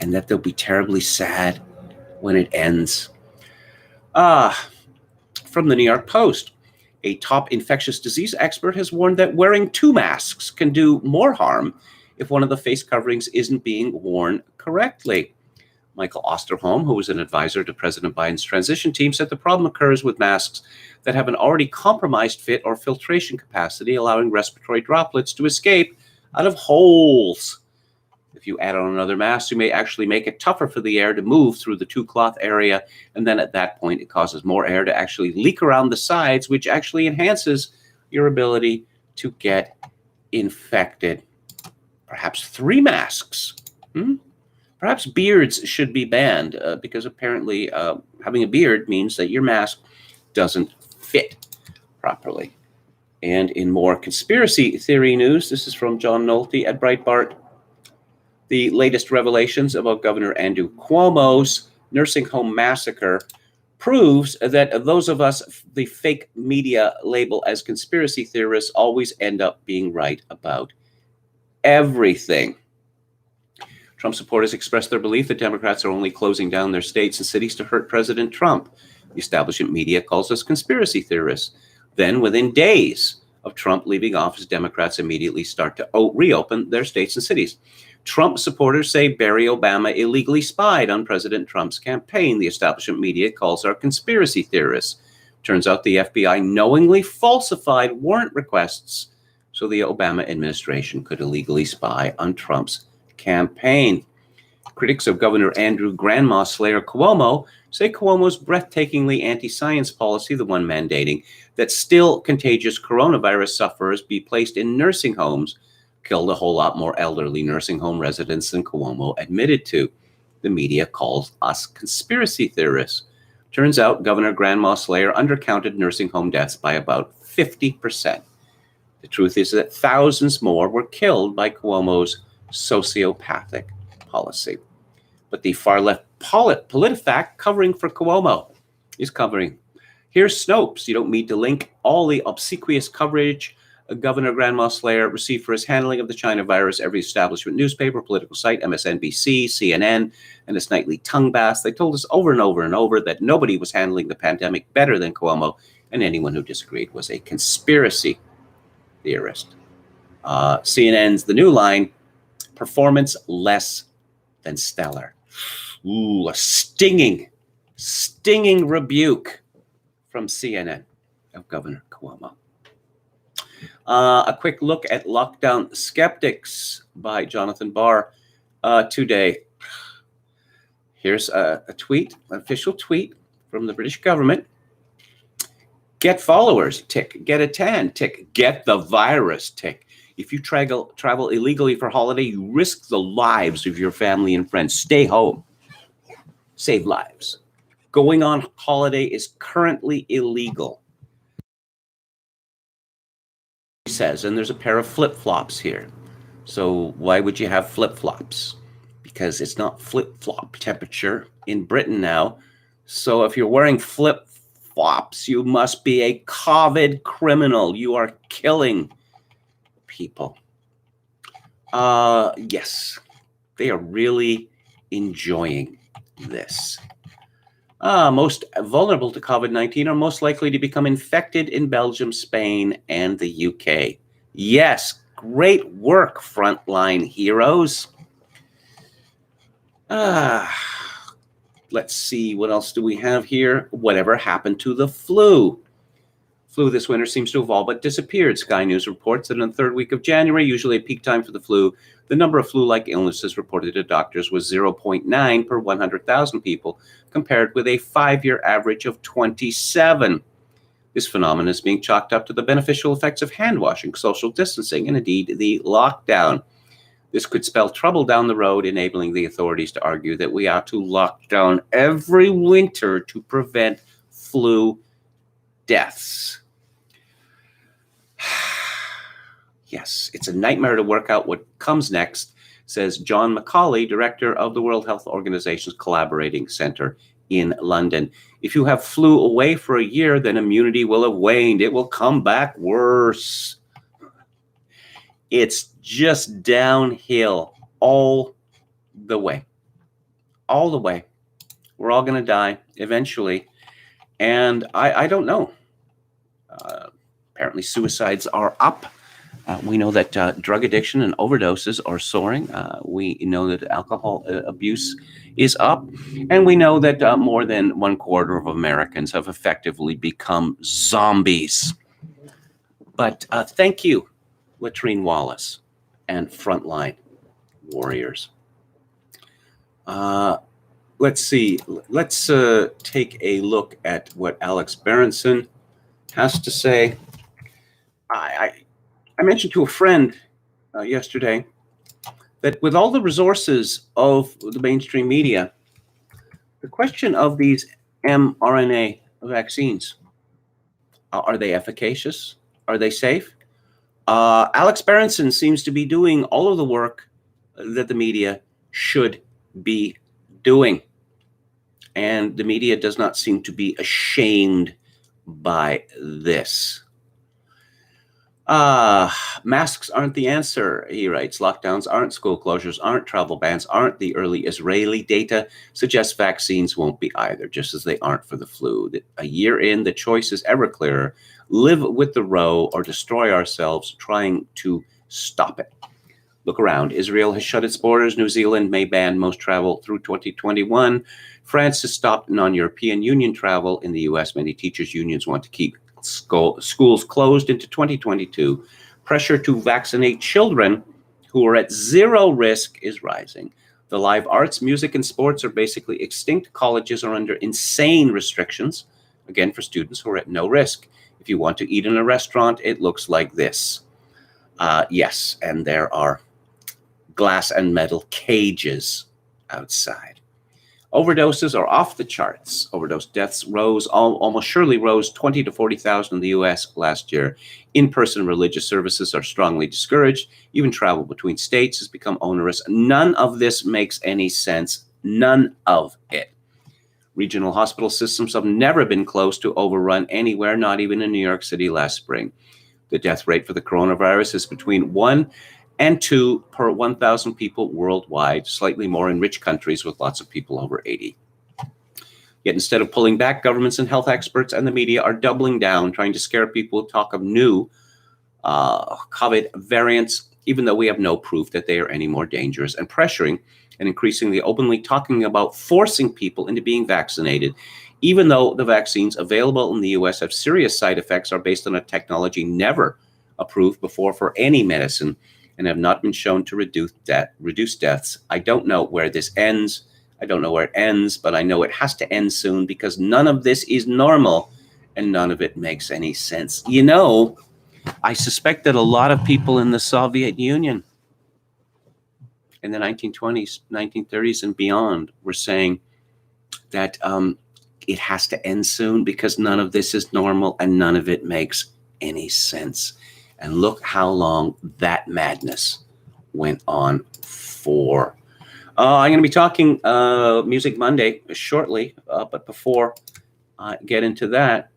and that they'll be terribly sad when it ends. From the New York Post, a top infectious disease expert has warned that wearing 2 masks can do more harm if one of the face coverings isn't being worn correctly. Michael Osterholm, who was an advisor to President Biden's transition team, said the problem occurs with masks that have an already compromised fit or filtration capacity, allowing respiratory droplets to escape out of holes. If you add on another mask, you may actually make it tougher for the air to move through the 2-cloth area, and then at that point, it causes more air to actually leak around the sides, which actually enhances your ability to get infected. Perhaps 3 masks. Perhaps beards should be banned because apparently having a beard means that your mask doesn't fit properly. And in more conspiracy theory news, this is from John Nolte at Breitbart. The latest revelations about Governor Andrew Cuomo's nursing home massacre proves that those of us the fake media label as conspiracy theorists always end up being right about everything. Trump supporters expressed their belief that Democrats are only closing down their states and cities to hurt President Trump. The establishment media calls us conspiracy theorists. Then, within days of Trump leaving office, Democrats immediately start to reopen their states and cities. Trump supporters say Barry Obama illegally spied on President Trump's campaign. The establishment media calls our conspiracy theorists. Turns out the FBI knowingly falsified warrant requests so the Obama administration could illegally spy on Trump's campaign. Critics of Governor Andrew Grandma Slayer Cuomo say Cuomo's breathtakingly anti-science policy, the one mandating that still contagious coronavirus sufferers be placed in nursing homes, killed a whole lot more elderly nursing home residents than Cuomo admitted to. the media calls us conspiracy theorists. Turns out Governor Grandma Slayer undercounted nursing home deaths by about 50%. The truth is that thousands more were killed by Cuomo's sociopathic policy. But the far-left PolitiFact covering for Cuomo is covering. Here's Snopes. You don't need to link all the obsequious coverage Governor Grandma Slayer received for his handling of the China virus. Every establishment newspaper, political site, MSNBC, CNN, and its nightly tongue baths. They told us over and over and over that nobody was handling the pandemic better than Cuomo, and anyone who disagreed was a conspiracy theorist. CNN's The New Line, performance less than stellar. Ooh, a stinging rebuke from CNN of Governor Cuomo. A quick look at Lockdown Skeptics by Jonathan Barr today. Here's a tweet, an official tweet from the British government. Get followers, tick. Get a tan, tick. Get the virus, tick. If you travel illegally for holiday, you risk the lives of your family and friends. Stay home. Save lives. Going on holiday is currently illegal. He says, and there's a pair of flip-flops here. So why would you have flip-flops? Because it's not flip-flop temperature in Britain now. So if you're wearing flip-flops, you must be a COVID criminal. You are killing people. Yes, they are really enjoying this. Most vulnerable to COVID-19 are most likely to become infected in Belgium, Spain, and the UK. Yes, great work, frontline heroes. Let's see, what else do we have here? Whatever happened to the flu? Flu this winter seems to have all but disappeared. Sky News reports that in the third week of January, usually a peak time for the flu, the number of flu-like illnesses reported to doctors was 0.9 per 100,000 people, compared with a 5-year average of 27. This phenomenon is being chalked up to the beneficial effects of hand washing, social distancing, and indeed the lockdown. This could spell trouble down the road, enabling the authorities to argue that we ought to lock down every winter to prevent flu deaths. Yes, it's a nightmare to work out what comes next, says John McCauley, director of the World Health Organization's Collaborating Center in London. If you have flu away for a year, then immunity will have waned. It will come back worse. It's just downhill all the way. All the way. We're all going to die eventually. And I don't know. Apparently suicides are up. We know that drug addiction and overdoses are soaring. We know that alcohol abuse is up. And we know that more than 1/4 of Americans have effectively become zombies. But thank you, Latrine Wallace and frontline warriors. Let's see. Let's take a look at what Alex Berenson has to say. I mentioned to a friend yesterday that with all the resources of the mainstream media, the question of these mRNA vaccines, are they efficacious? Are they safe? Alex Berenson seems to be doing all of the work that the media should be doing. And the media does not seem to be ashamed by this. Masks aren't the answer, he writes. Lockdowns aren't, school closures aren't, travel bans aren't. The early Israeli data suggests vaccines won't be either, just as they aren't for the flu. A year in, the choice is ever clearer. Live with the row or destroy ourselves trying to stop it. Look around. Israel has shut its borders. New Zealand may ban most travel through 2021. France has stopped non-European Union travel. In the U.S., many teachers' unions want to keep schools closed into 2022. Pressure to vaccinate children who are at zero risk is rising. The live arts, music, and sports are basically extinct. Colleges are under insane restrictions, again, for students who are at no risk. If you want to eat in a restaurant, it looks like this. Yes, and there are glass and metal cages outside. Overdoses are off the charts. Overdose deaths almost surely rose 20 to 40,000 in the U.S. last year. In-person religious services are strongly discouraged. Even travel between states has become onerous. None of this makes any sense. None of it. Regional hospital systems have never been close to overrun anywhere, not even in New York City last spring. The death rate for the coronavirus is between 1 and 2 per 1,000 people worldwide, slightly more in rich countries with lots of people over 80. Yet instead of pulling back, governments and health experts and the media are doubling down, trying to scare people with talk of new COVID variants, even though we have no proof that they are any more dangerous, and pressuring and increasingly openly talking about forcing people into being vaccinated, even though the vaccines available in the US have serious side effects, are based on a technology never approved before for any medicine, and have not been shown to reduce deaths. I don't know where this ends. I don't know where it ends, but I know it has to end soon, because none of this is normal and none of it makes any sense. You know, I suspect that a lot of people in the Soviet Union in the 1920s, 1930s and beyond were saying that it has to end soon because none of this is normal and none of it makes any sense. And look how long that madness went on for. I'm going to be talking Music Monday shortly, but before I get into that,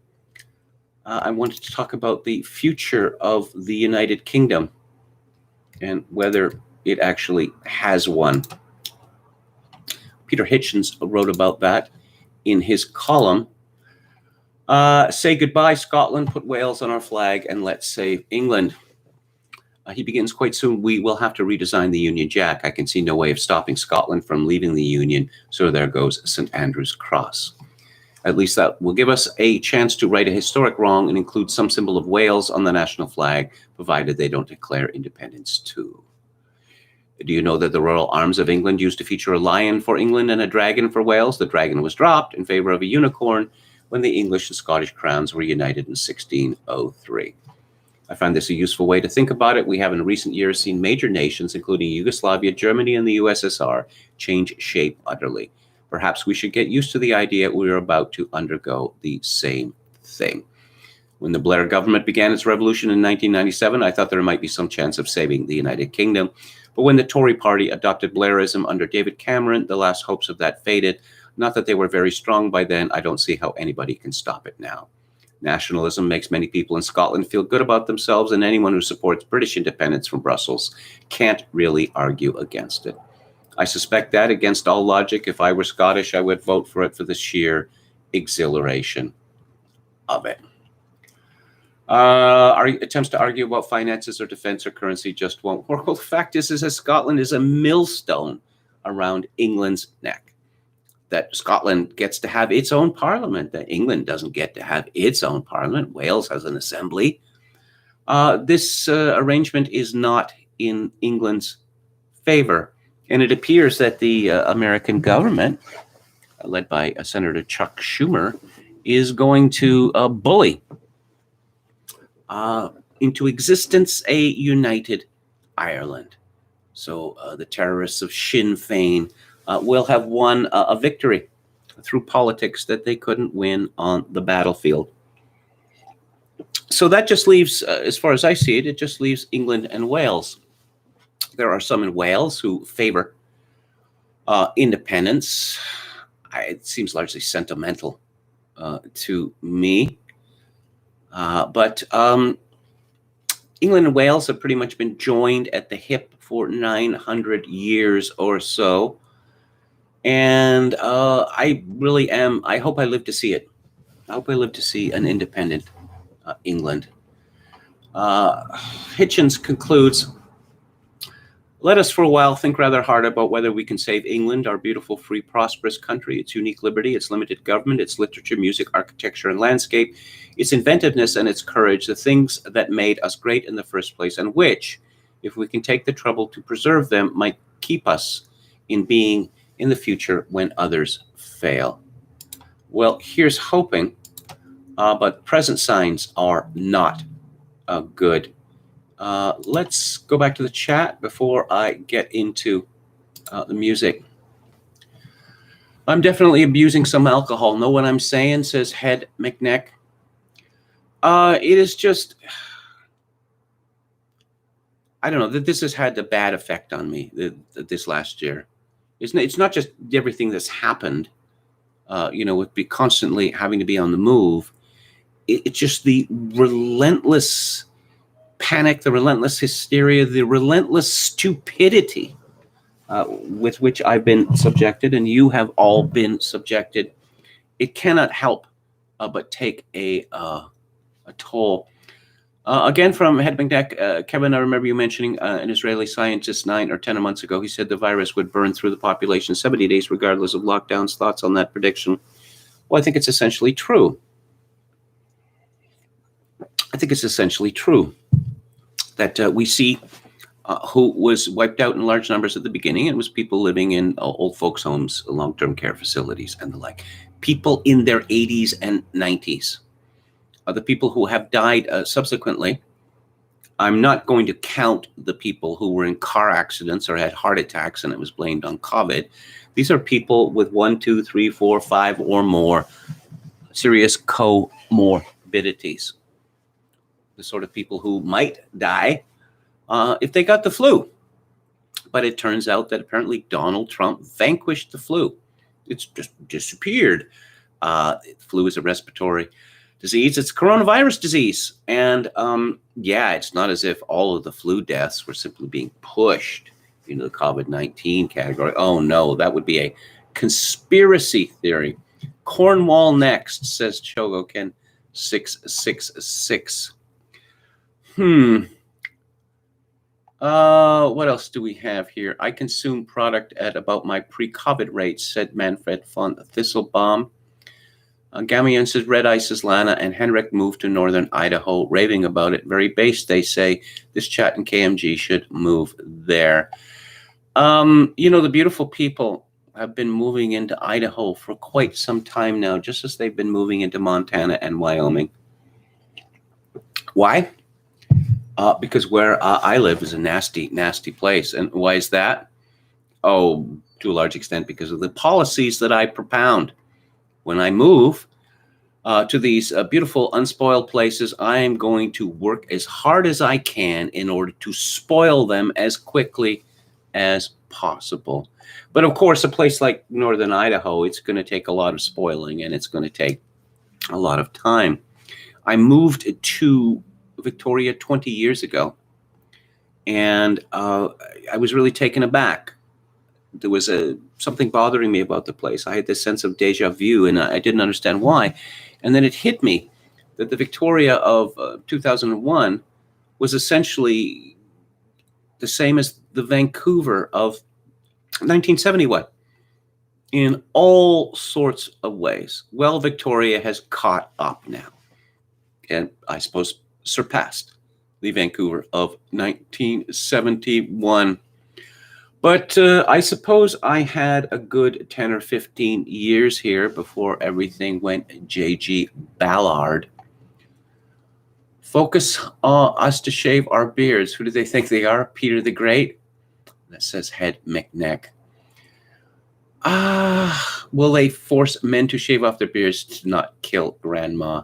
I wanted to talk about the future of the United Kingdom and whether it actually has one. Peter Hitchens wrote about that in his column, Say Goodbye, Scotland, Put Wales on Our Flag, and Let's Save England. He begins quite soon. We will have to redesign the Union Jack. I can see no way of stopping Scotland from leaving the Union, so there goes St. Andrew's Cross. At least that will give us a chance to right a historic wrong and include some symbol of Wales on the national flag, provided they don't declare independence too. Do you know that the royal arms of England used to feature a lion for England and a dragon for Wales? The dragon was dropped in favor of a unicorn when the English and Scottish crowns were united in 1603. I find this a useful way to think about it. We have in recent years seen major nations, including Yugoslavia, Germany, and the USSR, change shape utterly. Perhaps we should get used to the idea we are about to undergo the same thing. When the Blair government began its revolution in 1997, I thought there might be some chance of saving the United Kingdom. But when the Tory party adopted Blairism under David Cameron, the last hopes of that faded. Not that they were very strong by then. I don't see how anybody can stop it now. Nationalism makes many people in Scotland feel good about themselves, and anyone who supports British independence from Brussels can't really argue against it. I suspect that, against all logic, if I were Scottish, I would vote for it for the sheer exhilaration of it. Our attempts to argue about finances or defense or currency just won't work. Well, the fact is that Scotland is a millstone around England's neck. That Scotland gets to have its own parliament, that England doesn't get to have its own parliament. Wales has an assembly. This arrangement is not in England's favor. And it appears that the American government, led by Senator Chuck Schumer, is going to bully into existence a united Ireland. So the terrorists of Sinn Féin will have won a victory through politics that they couldn't win on the battlefield. So that just leaves, as far as I see it, it just leaves England and Wales. There are some in Wales who favor independence. It seems largely sentimental to me. But England and Wales have pretty much been joined at the hip for 900 years or so. And I really am, I hope I live to see it. I hope I live to see an independent England. Hitchens concludes, let us for a while think rather hard about whether we can save England, our beautiful, free, prosperous country, its unique liberty, its limited government, its literature, music, architecture, and landscape, its inventiveness and its courage, the things that made us great in the first place, and which, if we can take the trouble to preserve them, might keep us in being in the future when others fail. Well, here's hoping, but present signs are not good. Let's go back to the chat before I get into the music. I'm definitely abusing some alcohol. Know what I'm saying? Says Head McNeck. It is just, I don't know, that this has had a bad effect on me this last year. It's not just everything that's happened, with be constantly having to be on the move. It's just the relentless panic, the relentless hysteria, the relentless stupidity with which I've been subjected, and you have all been subjected. It cannot help but take a toll. Again, from Head McNeck, Kevin, I remember you mentioning an Israeli scientist 9 or 10 months ago. He said the virus would burn through the population 70 days, regardless of lockdowns. Thoughts on that prediction? Well, I think it's essentially true. That we see who was wiped out in large numbers at the beginning. It was people living in old folks' homes, long-term care facilities, and the like. People in their 80s and 90s. The people who have died subsequently. I'm not going to count the people who were in car accidents or had heart attacks and it was blamed on COVID. These are people with 1, 2, 3, 4, 5 or more serious comorbidities. The sort of people who might die if they got the flu. But it turns out that apparently Donald Trump vanquished the flu. It's just disappeared. Flu is a respiratory disease. It's coronavirus disease. And it's not as if all of the flu deaths were simply being pushed into the COVID-19 category. Oh, no, that would be a conspiracy theory. Cornwall next, says Chogoken 666. What else do we have here? I consume product at about my pre-COVID rates, said Manfred von Thistlebaum. Gamion says Red Ice's Lana and Henrik moved to northern Idaho, raving about it. Very base, they say. This chat and KMG should move there. The beautiful people have been moving into Idaho for quite some time now, just as they've been moving into Montana and Wyoming. Why? Because where I live is a nasty, nasty place. And why is that? Oh, to a large extent because of the policies that I propound. When I move to these beautiful, unspoiled places, I am going to work as hard as I can in order to spoil them as quickly as possible. But of course, a place like northern Idaho, it's going to take a lot of spoiling and it's going to take a lot of time. I moved to Victoria 20 years ago, and I was really taken aback. There was something bothering me about the place. I had this sense of deja vu, and I didn't understand why. And then it hit me that the Victoria of 2001 was essentially the same as the Vancouver of 1971 in all sorts of ways. Well, Victoria has caught up now, and I suppose surpassed the Vancouver of 1971. But I suppose I had a good 10 or 15 years here before everything went J.G. Ballard. Focus on us to shave our beards. Who do they think they are? Peter the Great? That says Head McNeck. Will they force men to shave off their beards to not kill grandma?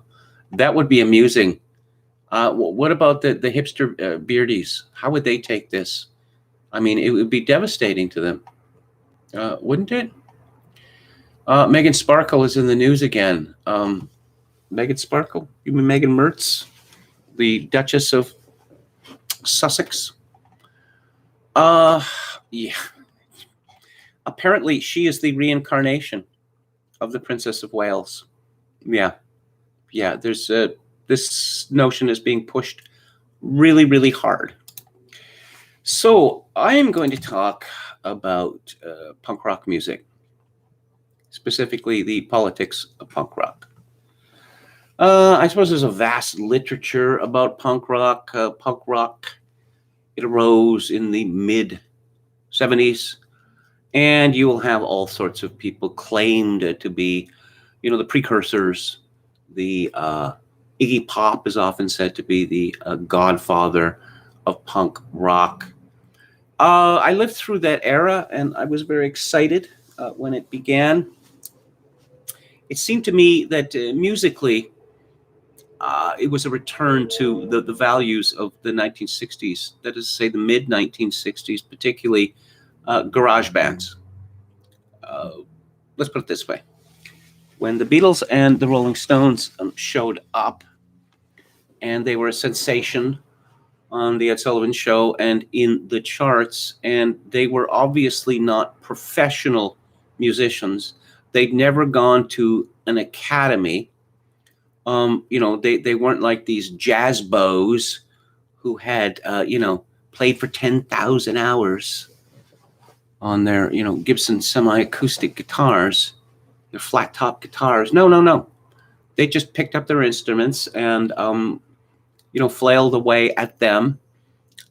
That would be amusing. What about the hipster beardies? How would they take this? I mean, it would be devastating to them, wouldn't it? Meghan Sparkle is in the news again. Meghan Sparkle? You mean Meghan Mertz? The Duchess of Sussex? Yeah. Apparently, she is the reincarnation of the Princess of Wales. Yeah. There's this notion is being pushed really, really hard. So I am going to talk about punk rock music, specifically the politics of punk rock. I suppose there's a vast literature about punk rock. It arose in the mid-70s, and you will have all sorts of people claimed to be, the precursors. The Iggy Pop is often said to be the godfather of punk rock. I lived through that era, and I was very excited when it began. it seemed to me that musically, it was a return to the values of the 1960s, that is to say the mid 1960s, particularly garage bands. Let's put it this way. When the Beatles and the Rolling Stones showed up, and they were a sensation on the Ed Sullivan Show and in the charts, and they were obviously not professional musicians. They'd never gone to an academy. They weren't like these jazz bows who had, played for 10,000 hours on their, Gibson semi-acoustic guitars, their flat-top guitars. No. They just picked up their instruments and, flailed away at them,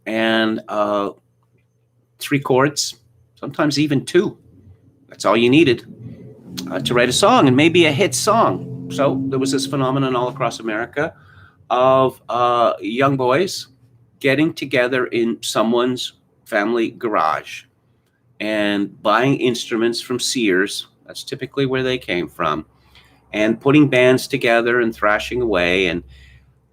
and 3 chords, sometimes even 2. That's all you needed to write a song, and maybe a hit song. So there was this phenomenon all across America of young boys getting together in someone's family garage and buying instruments from Sears. That's typically where they came from, and putting bands together and thrashing away and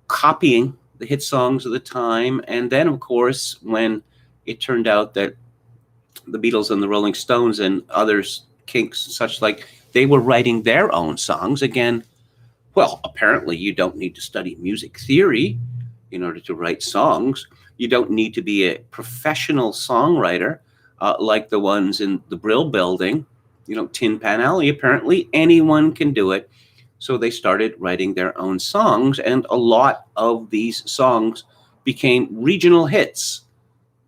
copying the hit songs of the time. And then, of course, when it turned out that the Beatles and the Rolling Stones and others, Kinks and such like, they were writing their own songs again. Well, apparently you don't need to study music theory in order to write songs. You don't need to be a professional songwriter like the ones in the Brill Building, Tin Pan Alley. Apparently anyone can do it. So they started writing their own songs, and a lot of these songs became regional hits.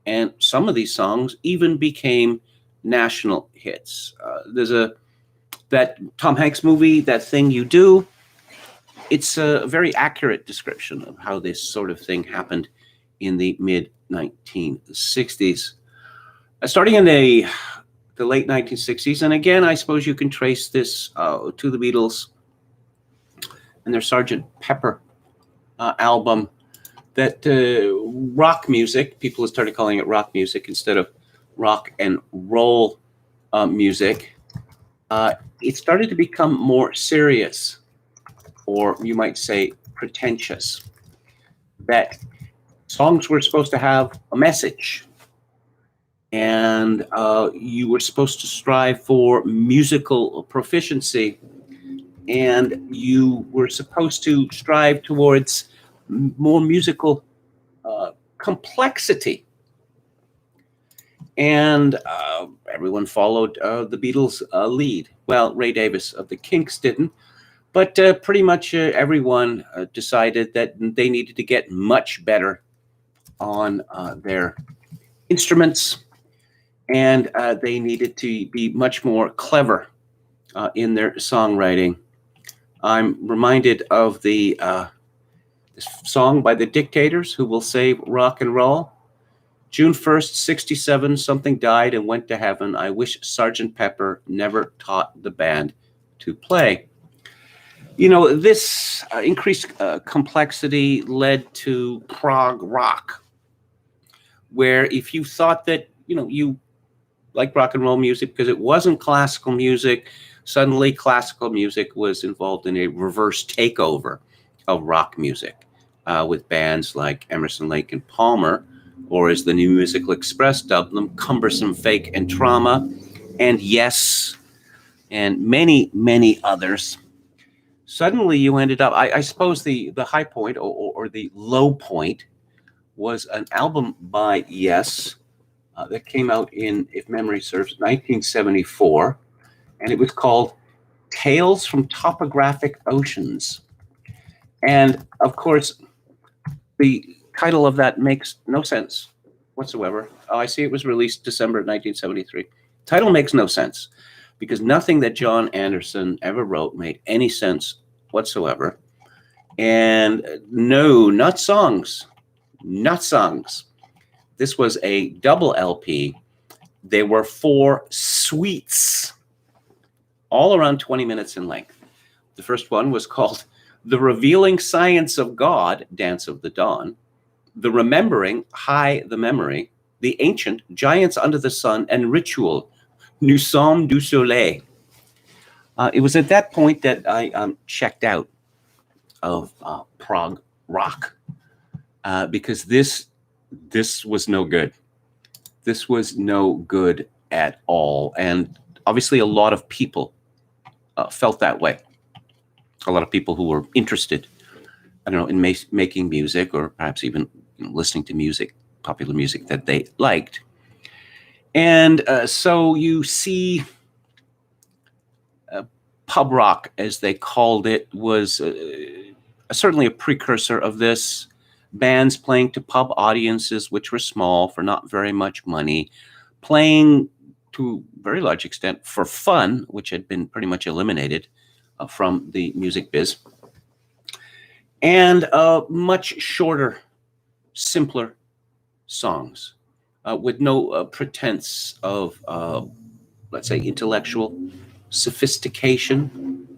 And some of these songs even became national hits. There's that Tom Hanks movie, That Thing You Do. It's a very accurate description of how this sort of thing happened in the mid 1960s. Starting in the late 1960s, and again, I suppose you can trace this to the Beatles and their Sgt. Pepper album, that rock music, people started calling it rock music instead of rock and roll music. It started to become more serious, or you might say pretentious, that songs were supposed to have a message, and you were supposed to strive for musical proficiency, and you were supposed to strive towards more musical complexity. And everyone followed the Beatles' lead. Well, Ray Davies of the Kinks didn't, but pretty much everyone decided that they needed to get much better on their instruments, and they needed to be much more clever in their songwriting. I'm reminded of this song by the Dictators, Who Will Save Rock and Roll. June 1st, 67, something died and went to heaven. I wish Sgt. Pepper never taught the band to play. This increased complexity led to prog rock, where if you thought that, you like rock and roll music because it wasn't classical music, suddenly classical music was involved in a reverse takeover of rock music with bands like Emerson, Lake and Palmer, or as the New Musical Express dubbed them, Cumbersome Fake and Trauma, and Yes, and many, many others. Suddenly you ended up, I suppose the high point or the low point was an album by Yes that came out in, if memory serves, 1974, and it was called Tales from Topographic Oceans. And of course, the title of that makes no sense whatsoever. Oh, I see it was released December 1973. Title makes no sense because nothing that John Anderson ever wrote made any sense whatsoever. And no, not songs. This was a double LP. There were 4 suites, all around 20 minutes in length. The first one was called The Revealing Science of God, Dance of the Dawn, The Remembering, High the Memory, The Ancient, Giants Under the Sun, and Ritual, Nous sommes du Soleil. It was at that point that I checked out of prog rock because this was no good. This was no good at all, and obviously a lot of people felt that way. A lot of people who were interested, I don't know, in making music, or perhaps even listening to music, popular music that they liked. And so you see, pub rock, as they called it, was certainly a precursor of this. Bands playing to pub audiences, which were small, for not very much money, playing to a very large extent for fun, which had been pretty much eliminated from the music biz, and much shorter, simpler songs with no pretense of, let's say, intellectual sophistication.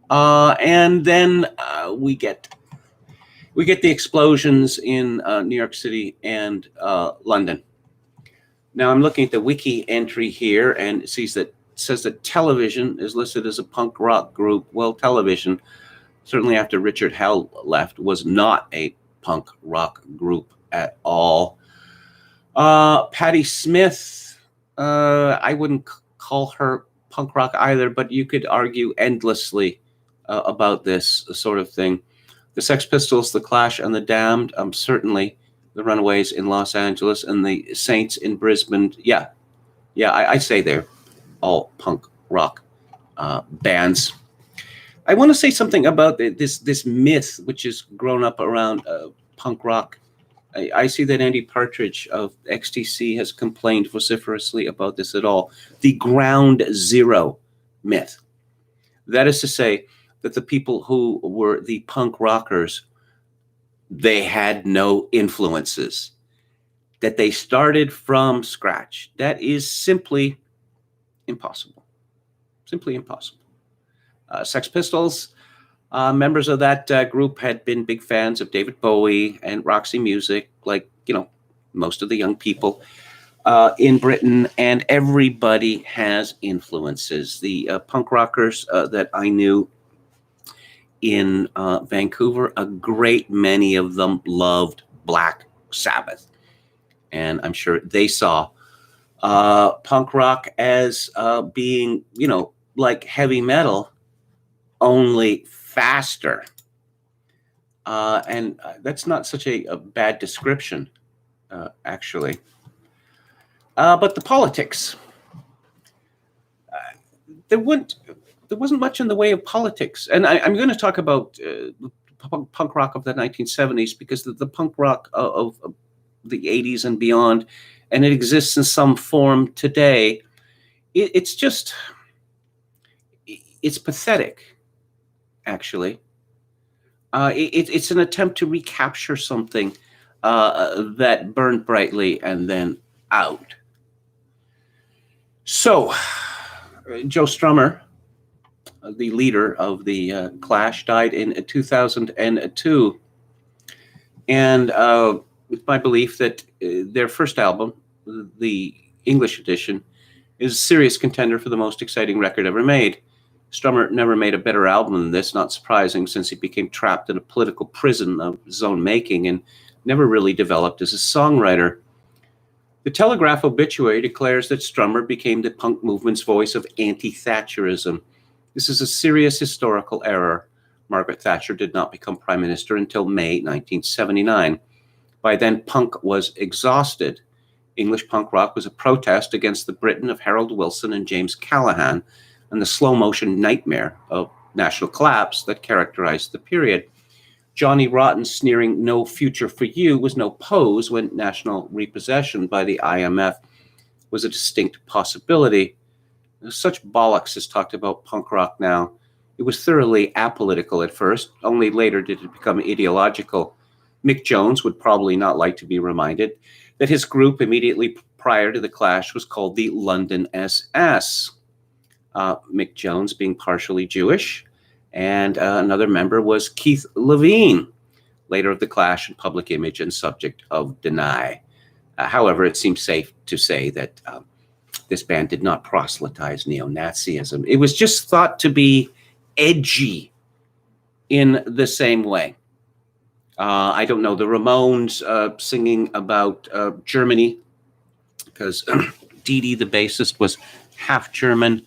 And then we get the explosions in New York City and London. Now I'm looking at the wiki entry here, and it says that Television is listed as a punk rock group. Well, Television, certainly after Richard Hell left, was not a punk rock group at all. Patti Smith, I wouldn't call her punk rock either, but you could argue endlessly about this sort of thing. The Sex Pistols, The Clash, and The Damned, certainly the Runaways in Los Angeles, and the Saints in Brisbane. Yeah, I say they're all punk rock bands. I want to say something about this myth which has grown up around punk rock. I see that Andy Partridge of XTC has complained vociferously about this at all. The ground zero myth. That is to say that the people who were the punk rockers, they had no influences, that they started from scratch. That is simply impossible. Simply impossible. Sex Pistols, members of that group had been big fans of David Bowie and Roxy Music, like, most of the young people in Britain, and everybody has influences. The punk rockers that I knew in Vancouver, a great many of them loved Black Sabbath. And I'm sure they saw punk rock as being, like heavy metal, only faster. And that's not such a bad description, actually. But the politics, there wasn't much in the way of politics. And I'm going to talk about punk rock of the 1970s, because the punk rock of the 80s and beyond, and it exists in some form today, it's pathetic, actually. It's an attempt to recapture something that burned brightly and then out. So, Joe Strummer, the leader of the Clash, died in 2002. And it's my belief that their first album, the English edition, is a serious contender for the most exciting record ever made. Strummer never made a better album than this, not surprising, since he became trapped in a political prison of his own making and never really developed as a songwriter. The Telegraph obituary declares that Strummer became the punk movement's voice of anti-Thatcherism. This is a serious historical error. Margaret Thatcher did not become prime minister until May 1979. By then, punk was exhausted. English punk rock was a protest against the Britain of Harold Wilson and James Callaghan and the slow-motion nightmare of national collapse that characterized the period. Johnny Rotten's sneering "no future for you" was no pose when national repossession by the IMF was a distinct possibility. Such bollocks is talked about punk rock now. It was thoroughly apolitical at first, only later did it become ideological. Mick Jones would probably not like to be reminded that his group immediately prior to the Clash was called the London SS. Mick Jones being partially Jewish, and another member was Keith Levine, later of the Clash and public image and subject of Deny. However, it seems safe to say that This band did not proselytize neo-Nazism. It was just thought to be edgy in the same way. I don't know, the Ramones singing about Germany, because Dee Dee, the bassist, was half German.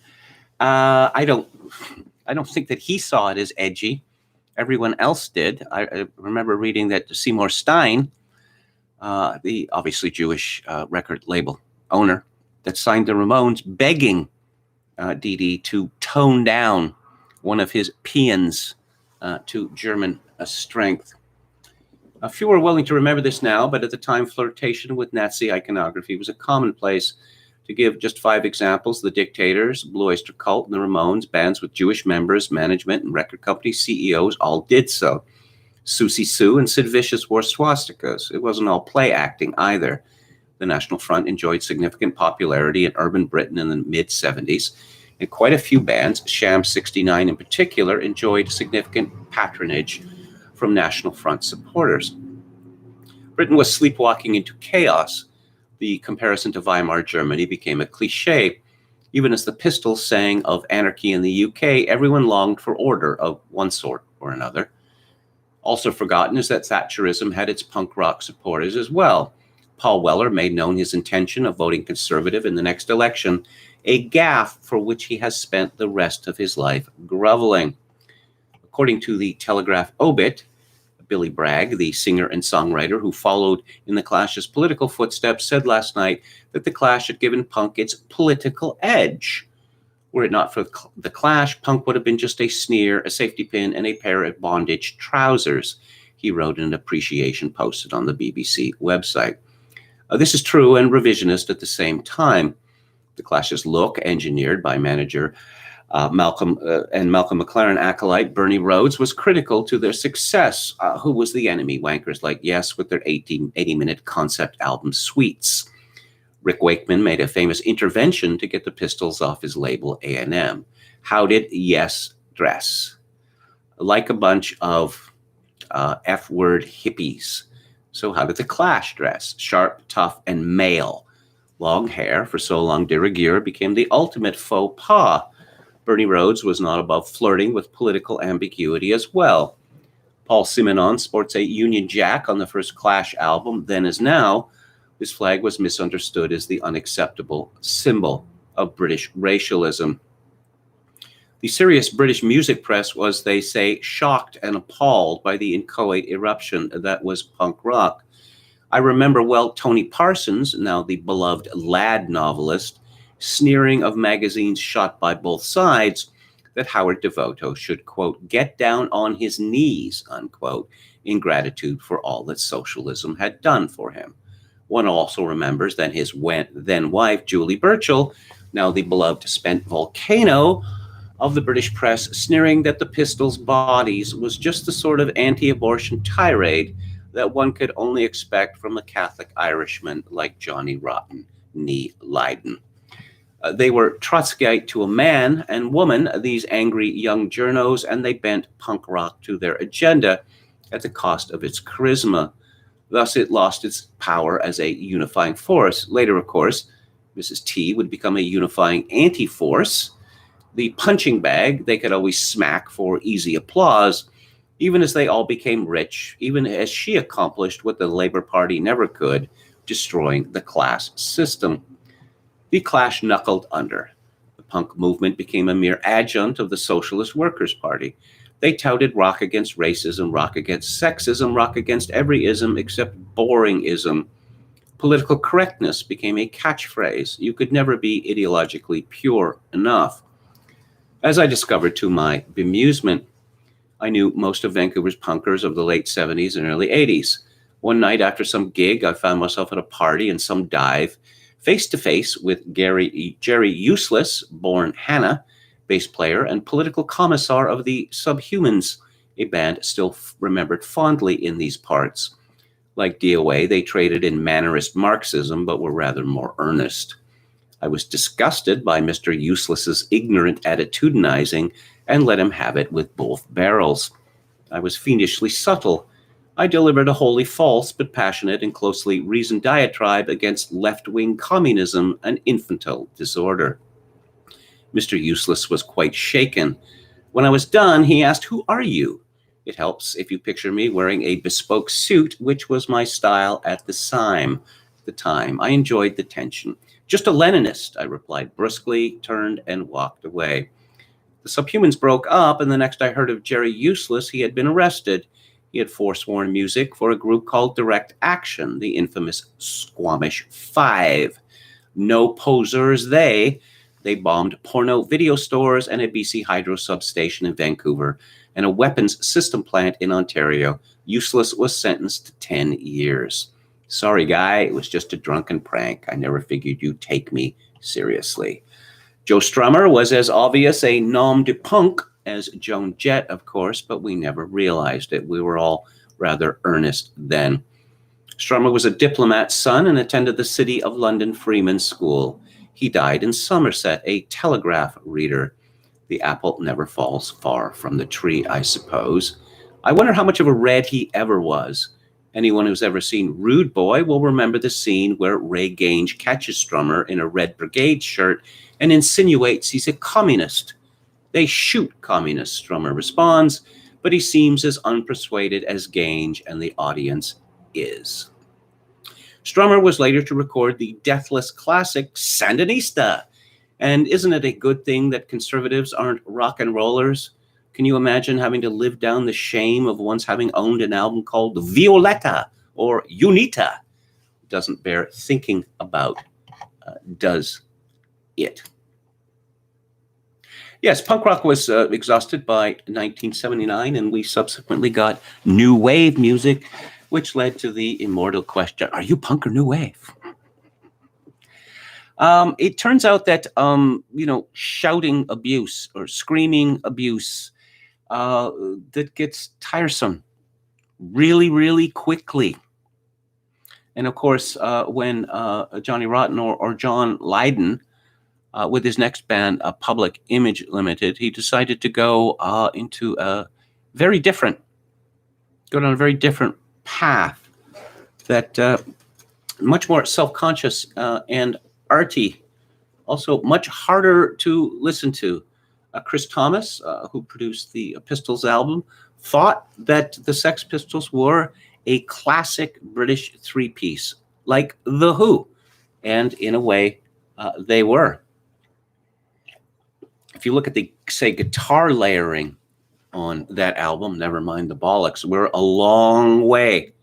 I don't think that he saw it as edgy. Everyone else did. I remember reading that Seymour Stein, the obviously Jewish record label owner that signed the Ramones, begging Dee Dee to tone down one of his paeans to German strength. Few are willing to remember this now, but at the time, flirtation with Nazi iconography was a commonplace. To give just 5 examples, the Dictators, Blue Oyster Cult, and the Ramones, bands with Jewish members, management, and record company CEOs all did so. Susie Sue and Sid Vicious wore swastikas. It wasn't all play acting either. The National Front enjoyed significant popularity in urban Britain in the mid-'70s, and quite a few bands, Sham 69 in particular, enjoyed significant patronage from National Front supporters. Britain was sleepwalking into chaos. The comparison to Weimar Germany became a cliche. Even as the Pistols sang of anarchy in the UK, everyone longed for order of one sort or another. Also forgotten is that Thatcherism had its punk rock supporters as well. Paul Weller made known his intention of voting Conservative in the next election, a gaffe for which he has spent the rest of his life groveling. According to the Telegraph obit, Billy Bragg, the singer and songwriter who followed in the Clash's political footsteps, said last night that the Clash had given punk its political edge. Were it not for the Clash, punk would have been just a sneer, a safety pin, and a pair of bondage trousers, he wrote in an appreciation posted on the BBC website. This is true and revisionist at the same time. The Clash's look, engineered by manager Malcolm McLaren acolyte Bernie Rhodes, was critical to their success. Who was the enemy? Wankers like Yes with their 80-minute concept album Sweets. Rick Wakeman made a famous intervention to get the Pistols off his label A&M. How did Yes dress? Like a bunch of F-word hippies. So how did the Clash dress? Sharp, tough, and male. Long hair for so long de rigueur became the ultimate faux pas. Bernie Rhodes was not above flirting with political ambiguity as well. Paul Simonon sports a Union Jack on the first Clash album, Then As Now. This flag was misunderstood as the unacceptable symbol of British racialism. The serious British music press was, they say, shocked and appalled by the inchoate eruption that was punk rock. I remember well Tony Parsons, now the beloved lad novelist, sneering of magazines shot by both sides that Howard Devoto should, quote, get down on his knees, unquote, in gratitude for all that socialism had done for him. One also remembers that his then wife, Julie Burchill, now the beloved spent volcano of the British press, sneering that the Pistols' Bodies was just the sort of anti-abortion tirade that one could only expect from a Catholic Irishman like Johnny Rotten, nee Leiden. They were Trotskyite to a man and woman, these angry young journos, and they bent punk rock to their agenda at the cost of its charisma. Thus, it lost its power as a unifying force. Later, of course, Mrs. T would become a unifying anti-force, the punching bag they could always smack for easy applause, even as they all became rich, even as she accomplished what the Labour Party never could, destroying the class system. The Clash knuckled under. The punk movement became a mere adjunct of the Socialist Workers' Party. They touted rock against racism, rock against sexism, rock against every ism except boring-ism. Political correctness became a catchphrase. You could never be ideologically pure enough. As I discovered to my bemusement, I knew most of Vancouver's punkers of the late 70s and early 80s. One night after some gig, I found myself at a party in some dive, face-to-face with Jerry Useless, born Hannah, bass player and political commissar of the Subhumans, a band still remembered fondly in these parts. Like DOA, they traded in mannerist Marxism, but were rather more earnest. I was disgusted by Mr. Useless's ignorant attitudinizing and let him have it with both barrels. I was fiendishly subtle. I delivered a wholly false but passionate and closely reasoned diatribe against left-wing communism and infantile disorder. Mr. Useless was quite shaken. When I was done, he asked, "Who are you?" It helps if you picture me wearing a bespoke suit, which was my style at the time. I enjoyed the tension. "Just a Leninist," I replied brusquely, turned and walked away. The subhumans broke up, and the next I heard of Jerry Useless, he had been arrested. He had forsworn music for a group called Direct Action, the infamous Squamish Five. No posers, they. They bombed porno video stores and a BC Hydro substation in Vancouver and a weapons system plant in Ontario. Useless was sentenced to 10 years. "Sorry, guy, it was just a drunken prank. I never figured you'd take me seriously." Joe Strummer was as obvious a nom de punk as Joan Jett, of course, but we never realized it. We were all rather earnest then. Strummer was a diplomat's son and attended the City of London Freeman School. He died in Somerset, a telegraph reader. The apple never falls far from the tree, I suppose. I wonder how much of a red he ever was. Anyone who's ever seen Rude Boy will remember the scene where Ray Gange catches Strummer in a Red Brigade shirt and insinuates he's a communist. "They shoot communists," Strummer responds, but he seems as unpersuaded as Gange and the audience is. Strummer was later to record the deathless classic Sandinista. And isn't it a good thing that conservatives aren't rock and rollers? Can you imagine having to live down the shame of once having owned an album called Violetta or Unita? Doesn't bear thinking about, does it? Yes, punk rock was exhausted by 1979, and we subsequently got new wave music, which led to the immortal question, are you punk or new wave? It turns out that, shouting abuse or screaming abuse, that gets tiresome really, really quickly. And of course, when Johnny Rotten or John Lydon, with his next band, Public Image Limited, he decided to go go down a very different path that much more self-conscious and arty, also much harder to listen to. Chris Thomas, who produced the Pistols album, thought that the Sex Pistols were a classic British three-piece, like The Who, and in a way, they were. If you look at the, say, guitar layering on that album, never mind the bollocks, we're a long way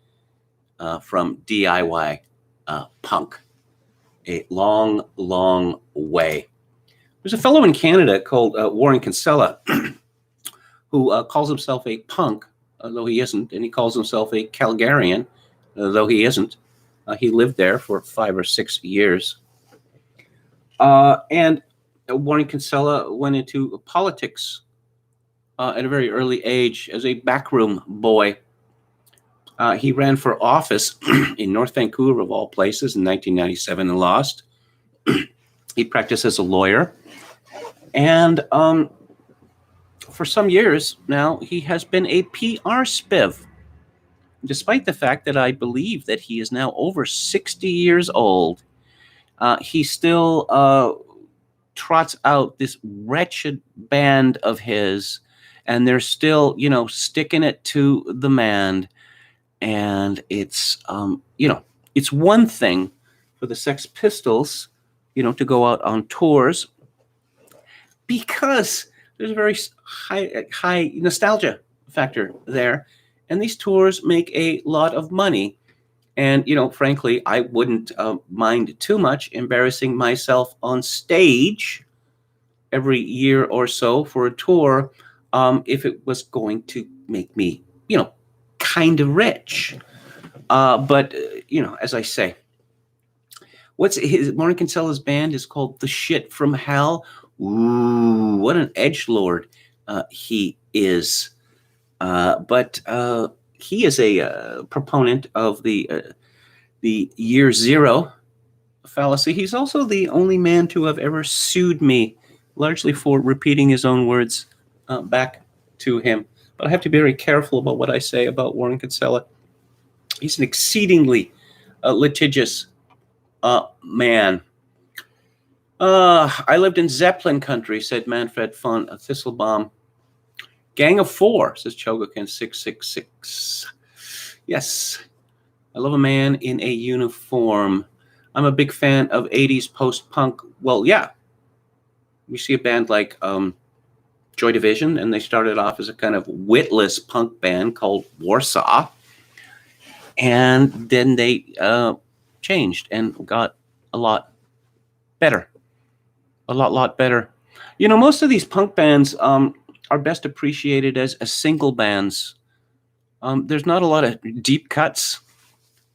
from DIY punk. A long, long way. There's a fellow in Canada called Warren Kinsella who calls himself a punk, though he isn't, and he calls himself a Calgarian, though he isn't. He lived there for 5 or 6 years. And Warren Kinsella went into politics at a very early age as a backroom boy. He ran for office in North Vancouver, of all places, in 1997 and lost. He practiced as a lawyer. And for some years now, he has been a PR spiv, despite the fact that I believe that he is now over 60 years old. He still trots out this wretched band of his, and they're still, sticking it to the man. And it's, it's one thing for the Sex Pistols, to go out on tours, because there's a very high nostalgia factor there. And these tours make a lot of money. And, frankly, I wouldn't mind too much embarrassing myself on stage every year or so for a tour if it was going to make me, kind of rich. But as I say, Warren Kinsella's band is called The Shit from Hell. Ooh, what an edgelord he is. But he is a proponent of the year zero fallacy. He's also the only man to have ever sued me, largely for repeating his own words back to him. But I have to be very careful about what I say about Warren Kinsella. He's an exceedingly litigious man. I lived in Zeppelin country, said Manfred von Thistlebaum. Gang of Four, says Chogokin 666. Yes, I love a man in a uniform. I'm a big fan of 80s post-punk. Well, yeah. We see a band like Joy Division, and they started off as a kind of witless punk band called Warsaw. And then they changed and got a lot better. A lot better. You know, most of these punk bands are best appreciated as single bands. There's not a lot of deep cuts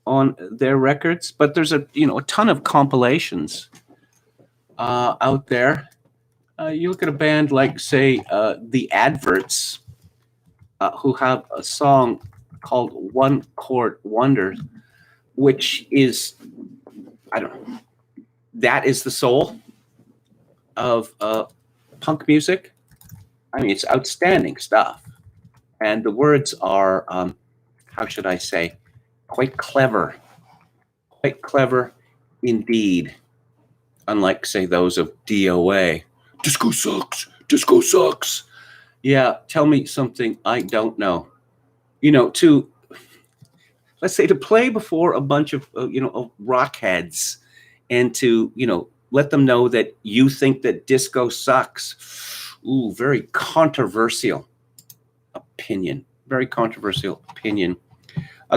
on their records, but there's a ton of compilations out there. You look at a band like, say, the Adverts, who have a song called One Chord Wonders, which is, I don't know, that is the soul of punk music. I mean, it's outstanding stuff. And the words are, how should I say, quite clever indeed. Unlike, say, those of DOA. Disco sucks. Yeah, tell me something I don't know. Let's say, to play before a bunch of, of rock heads and to, let them know that you think that disco sucks. Ooh, very controversial opinion.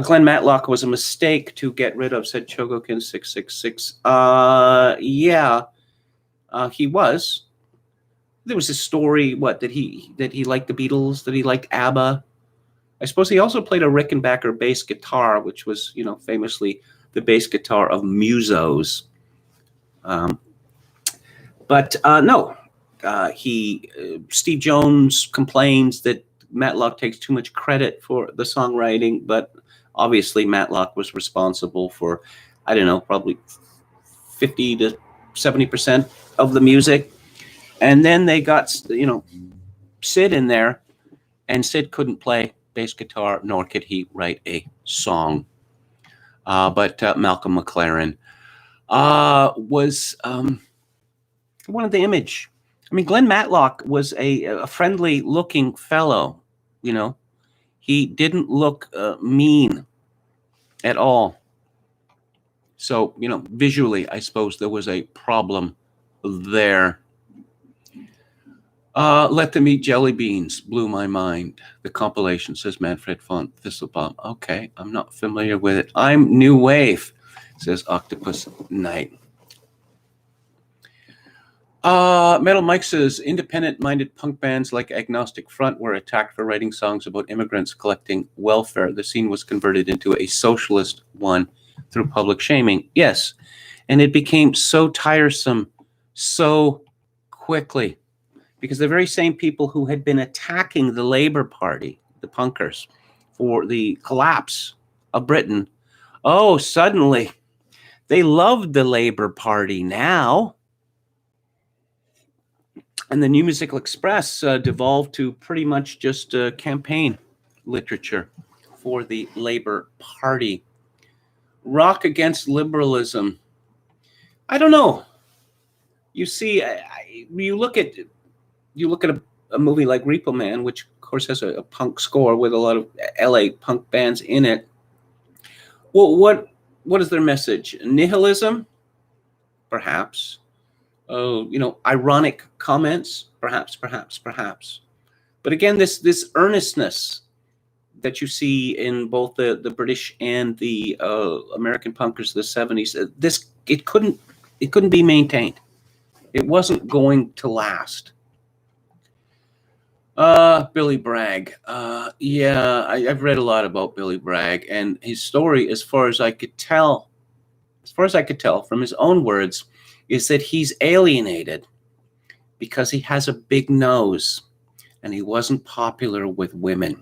Glenn Matlock was a mistake to get rid of, said Chogokin 666. Yeah, he was. There was a story, that he liked the Beatles, that he liked ABBA. I suppose he also played a Rickenbacker bass guitar, which was, famously the bass guitar of Musos. But no, Steve Jones complains that Matlock takes too much credit for the songwriting, but obviously Matlock was responsible for, I don't know, probably 50 to 70% of the music. And then they got, Sid in there, and Sid couldn't play bass guitar, nor could he write a song. But Malcolm McLaren was one of the Image. I mean, Glenn Matlock was a friendly-looking fellow, He didn't look mean at all. So, visually, I suppose there was a problem there. Let Them Eat Jelly Beans blew my mind. The compilation, says Manfred von Thistlebaum. Okay, I'm not familiar with it. I'm New Wave, says Octopus Knight. Metal Mike says, independent-minded punk bands like Agnostic Front were attacked for writing songs about immigrants collecting welfare. The scene was converted into a socialist one through public shaming. Yes, and it became so tiresome so quickly, because the very same people who had been attacking the Labour Party, the punkers, for the collapse of Britain, suddenly they loved the Labour Party now. And the New Musical Express devolved to pretty much just campaign literature for the Labour Party. Rock against liberalism. I don't know. You see, you look at a movie like Repo Man, which of course has a punk score with a lot of LA punk bands in it. Well, what is their message? Nihilism? Perhaps. Ironic comments, perhaps. But again, this earnestness that you see in both the British and the American punkers of the 70s, it couldn't be maintained. It wasn't going to last. Billy Bragg. I've read a lot about Billy Bragg, and his story, as far as I could tell from his own words, is that he's alienated because he has a big nose and he wasn't popular with women.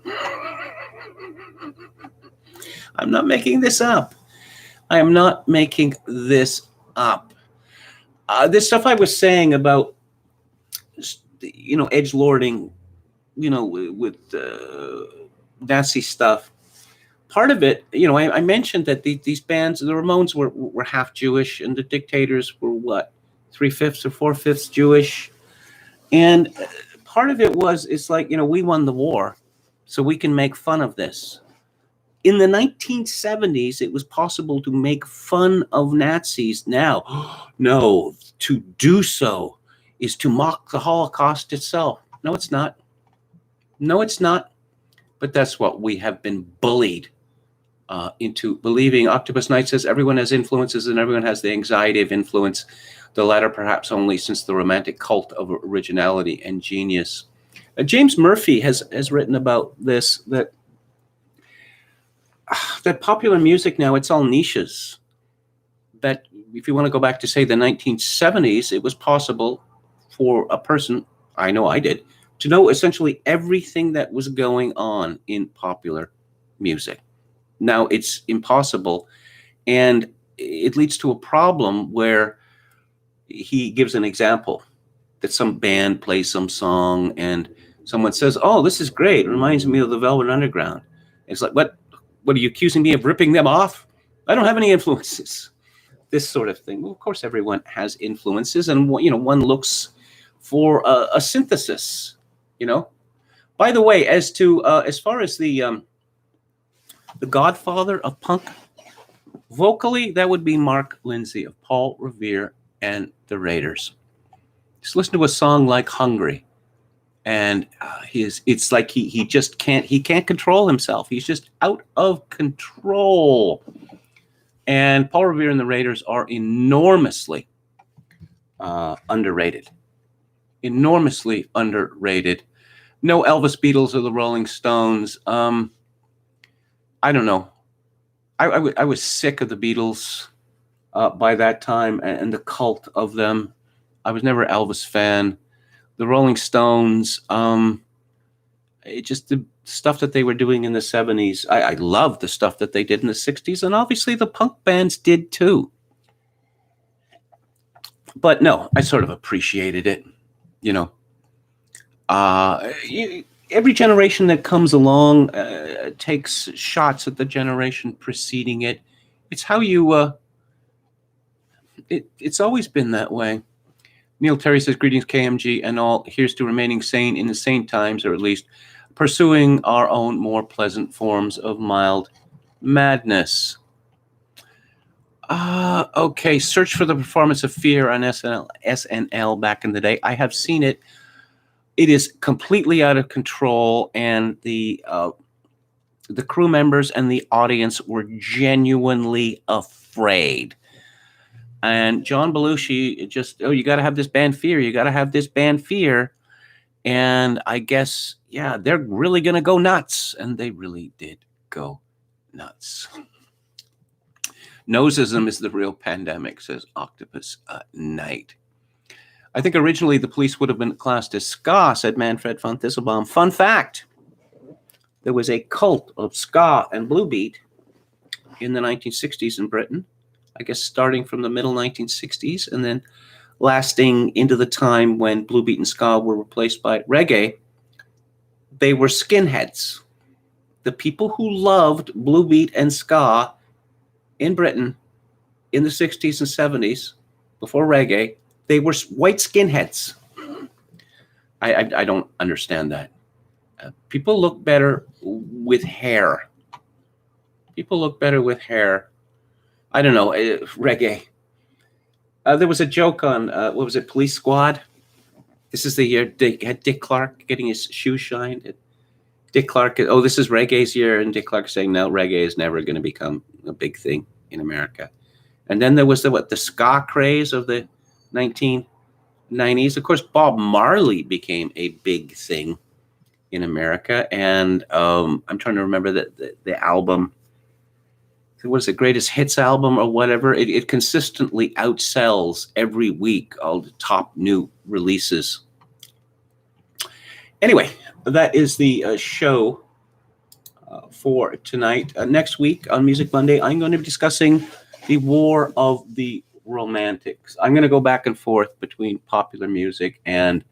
I'm not making this up. This stuff I was saying about, edgelording, with Nazi stuff, part of it, you know, I mentioned that these bands, the Ramones were half Jewish, and the Dictators were what, 3/5 or 4/5 Jewish, and part of it was, it's like, you know, we won the war, so we can make fun of this. In the 1970s, it was possible to make fun of Nazis. Now, no, to do so is to mock the Holocaust itself. No, it's not. No, it's not. But that's what we have been bullied into believing. Octopus Knight says everyone has influences and everyone has the anxiety of influence, the latter perhaps only since the romantic cult of originality and genius. James Murphy has written about this, that popular music now, it's all niches. That if you want to go back to, say, the 1970s, it was possible for a person, I know I did, to know essentially everything that was going on in popular music. Now it's impossible, and it leads to a problem where he gives an example that some band plays some song and someone says, "Oh, this is great. It reminds me of the Velvet Underground." It's like, what are you accusing me of ripping them off? I don't have any influences. This sort of thing. Well, of course, everyone has influences, and you know, one looks for a synthesis. You know. By the way, as far as the godfather of punk, vocally, that would be Mark Lindsay of Paul Revere and the Raiders. Just listen to a song like "Hungry," and it's like he just can't control himself. He's just out of control. And Paul Revere and the Raiders are enormously underrated. Enormously underrated. No Elvis, Beatles, or the Rolling Stones. I don't know. I was sick of the Beatles by that time, and the cult of them. I was never an Elvis fan. The Rolling Stones, it just, the stuff that they were doing in the 70s. I loved the stuff that they did in the 60s, and obviously the punk bands did too. But no, I sort of appreciated it, you know. Every generation that comes along takes shots at the generation preceding it. It's how you, it's always been that way. Neil Terry says, "Greetings, KMG and all. Here's to remaining sane in the sane times, or at least pursuing our own more pleasant forms of mild madness." Okay, search for the performance of Fear on SNL back in the day. I have seen it. It is completely out of control, and the crew members and the audience were genuinely afraid. And John Belushi just, "Oh, you got to have this band Fear. You got to have this band Fear." And I guess, yeah, they're really going to go nuts. And they really did go nuts. Nosism is the real pandemic, says Octopus Knight. I think originally the police would have been classed as ska, said Manfred von Thistlebaum. Fun fact, there was a cult of ska and blue beat in the 1960s in Britain. I guess starting from the middle 1960s and then lasting into the time when blue beat and ska were replaced by reggae. They were skinheads. The people who loved blue beat and ska in Britain in the 60s and 70s, before reggae, they were white skinheads. I don't understand that. People look better with hair. People look better with hair. I don't know, reggae. There was a joke on, what was it, Police Squad? This is the year Dick Clark getting his shoes shined. Dick Clark, oh, this is reggae's year, and Dick Clark saying, no, reggae is never going to become a big thing in America. And then there was the ska craze of the 1990s. Of course, Bob Marley became a big thing in America, and I'm trying to remember the album. What is it, Greatest Hits album or whatever? It consistently outsells every week all the top new releases. Anyway, that is the show for tonight. Next week on Music Monday, I'm going to be discussing the War of the Romantics. I'm going to go back and forth between popular music and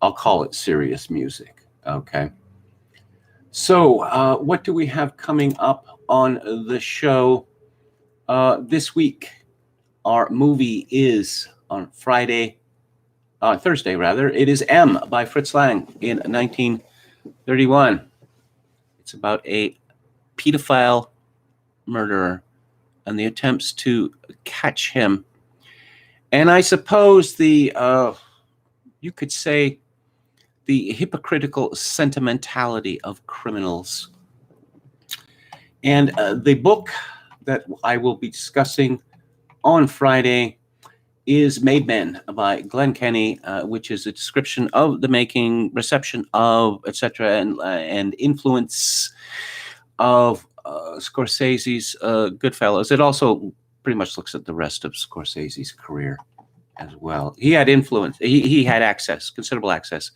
I'll call it serious music. Okay. So, what do we have coming up on the show this week? Our movie is on Thursday rather. It is M by Fritz Lang in 1931. It's about a pedophile murderer and the attempts to catch him. And I suppose you could say, the hypocritical sentimentality of criminals. And the book that I will be discussing on Friday is Made Men by Glenn Kenny, which is a description of the making, reception of, etc., and influence of Scorsese's Goodfellas. It also pretty much looks at the rest of Scorsese's career as well. He had influence. He had access, considerable access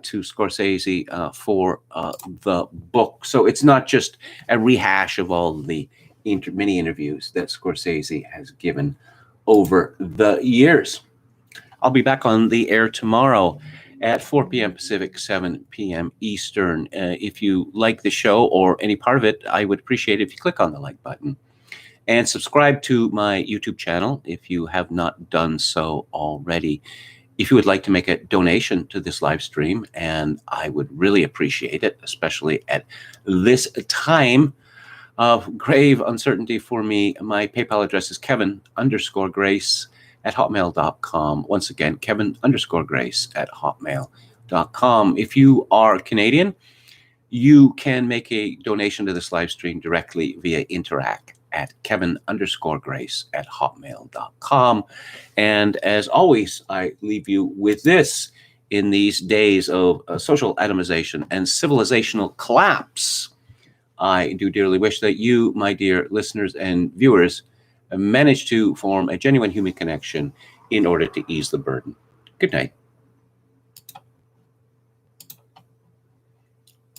to Scorsese for the book. So it's not just a rehash of all the many interviews that Scorsese has given over the years. I'll be back on the air tomorrow at 4 p.m. Pacific, 7 p.m. Eastern. If you like the show or any part of it, I would appreciate it if you click on the like button and subscribe to my YouTube channel if you have not done so already. If you would like to make a donation to this live stream, and I would really appreciate it, especially at this time of grave uncertainty for me, my PayPal address is kevin_grace@hotmail.com. Once again, kevin_grace@hotmail.com. If you are Canadian, you can make a donation to this live stream directly via Interac at kevin_grace@hotmail.com. And as always, I leave you with this: in these days of social atomization and civilizational collapse, I do dearly wish that you, my dear listeners and viewers, manage to form a genuine human connection in order to ease the burden. Good night.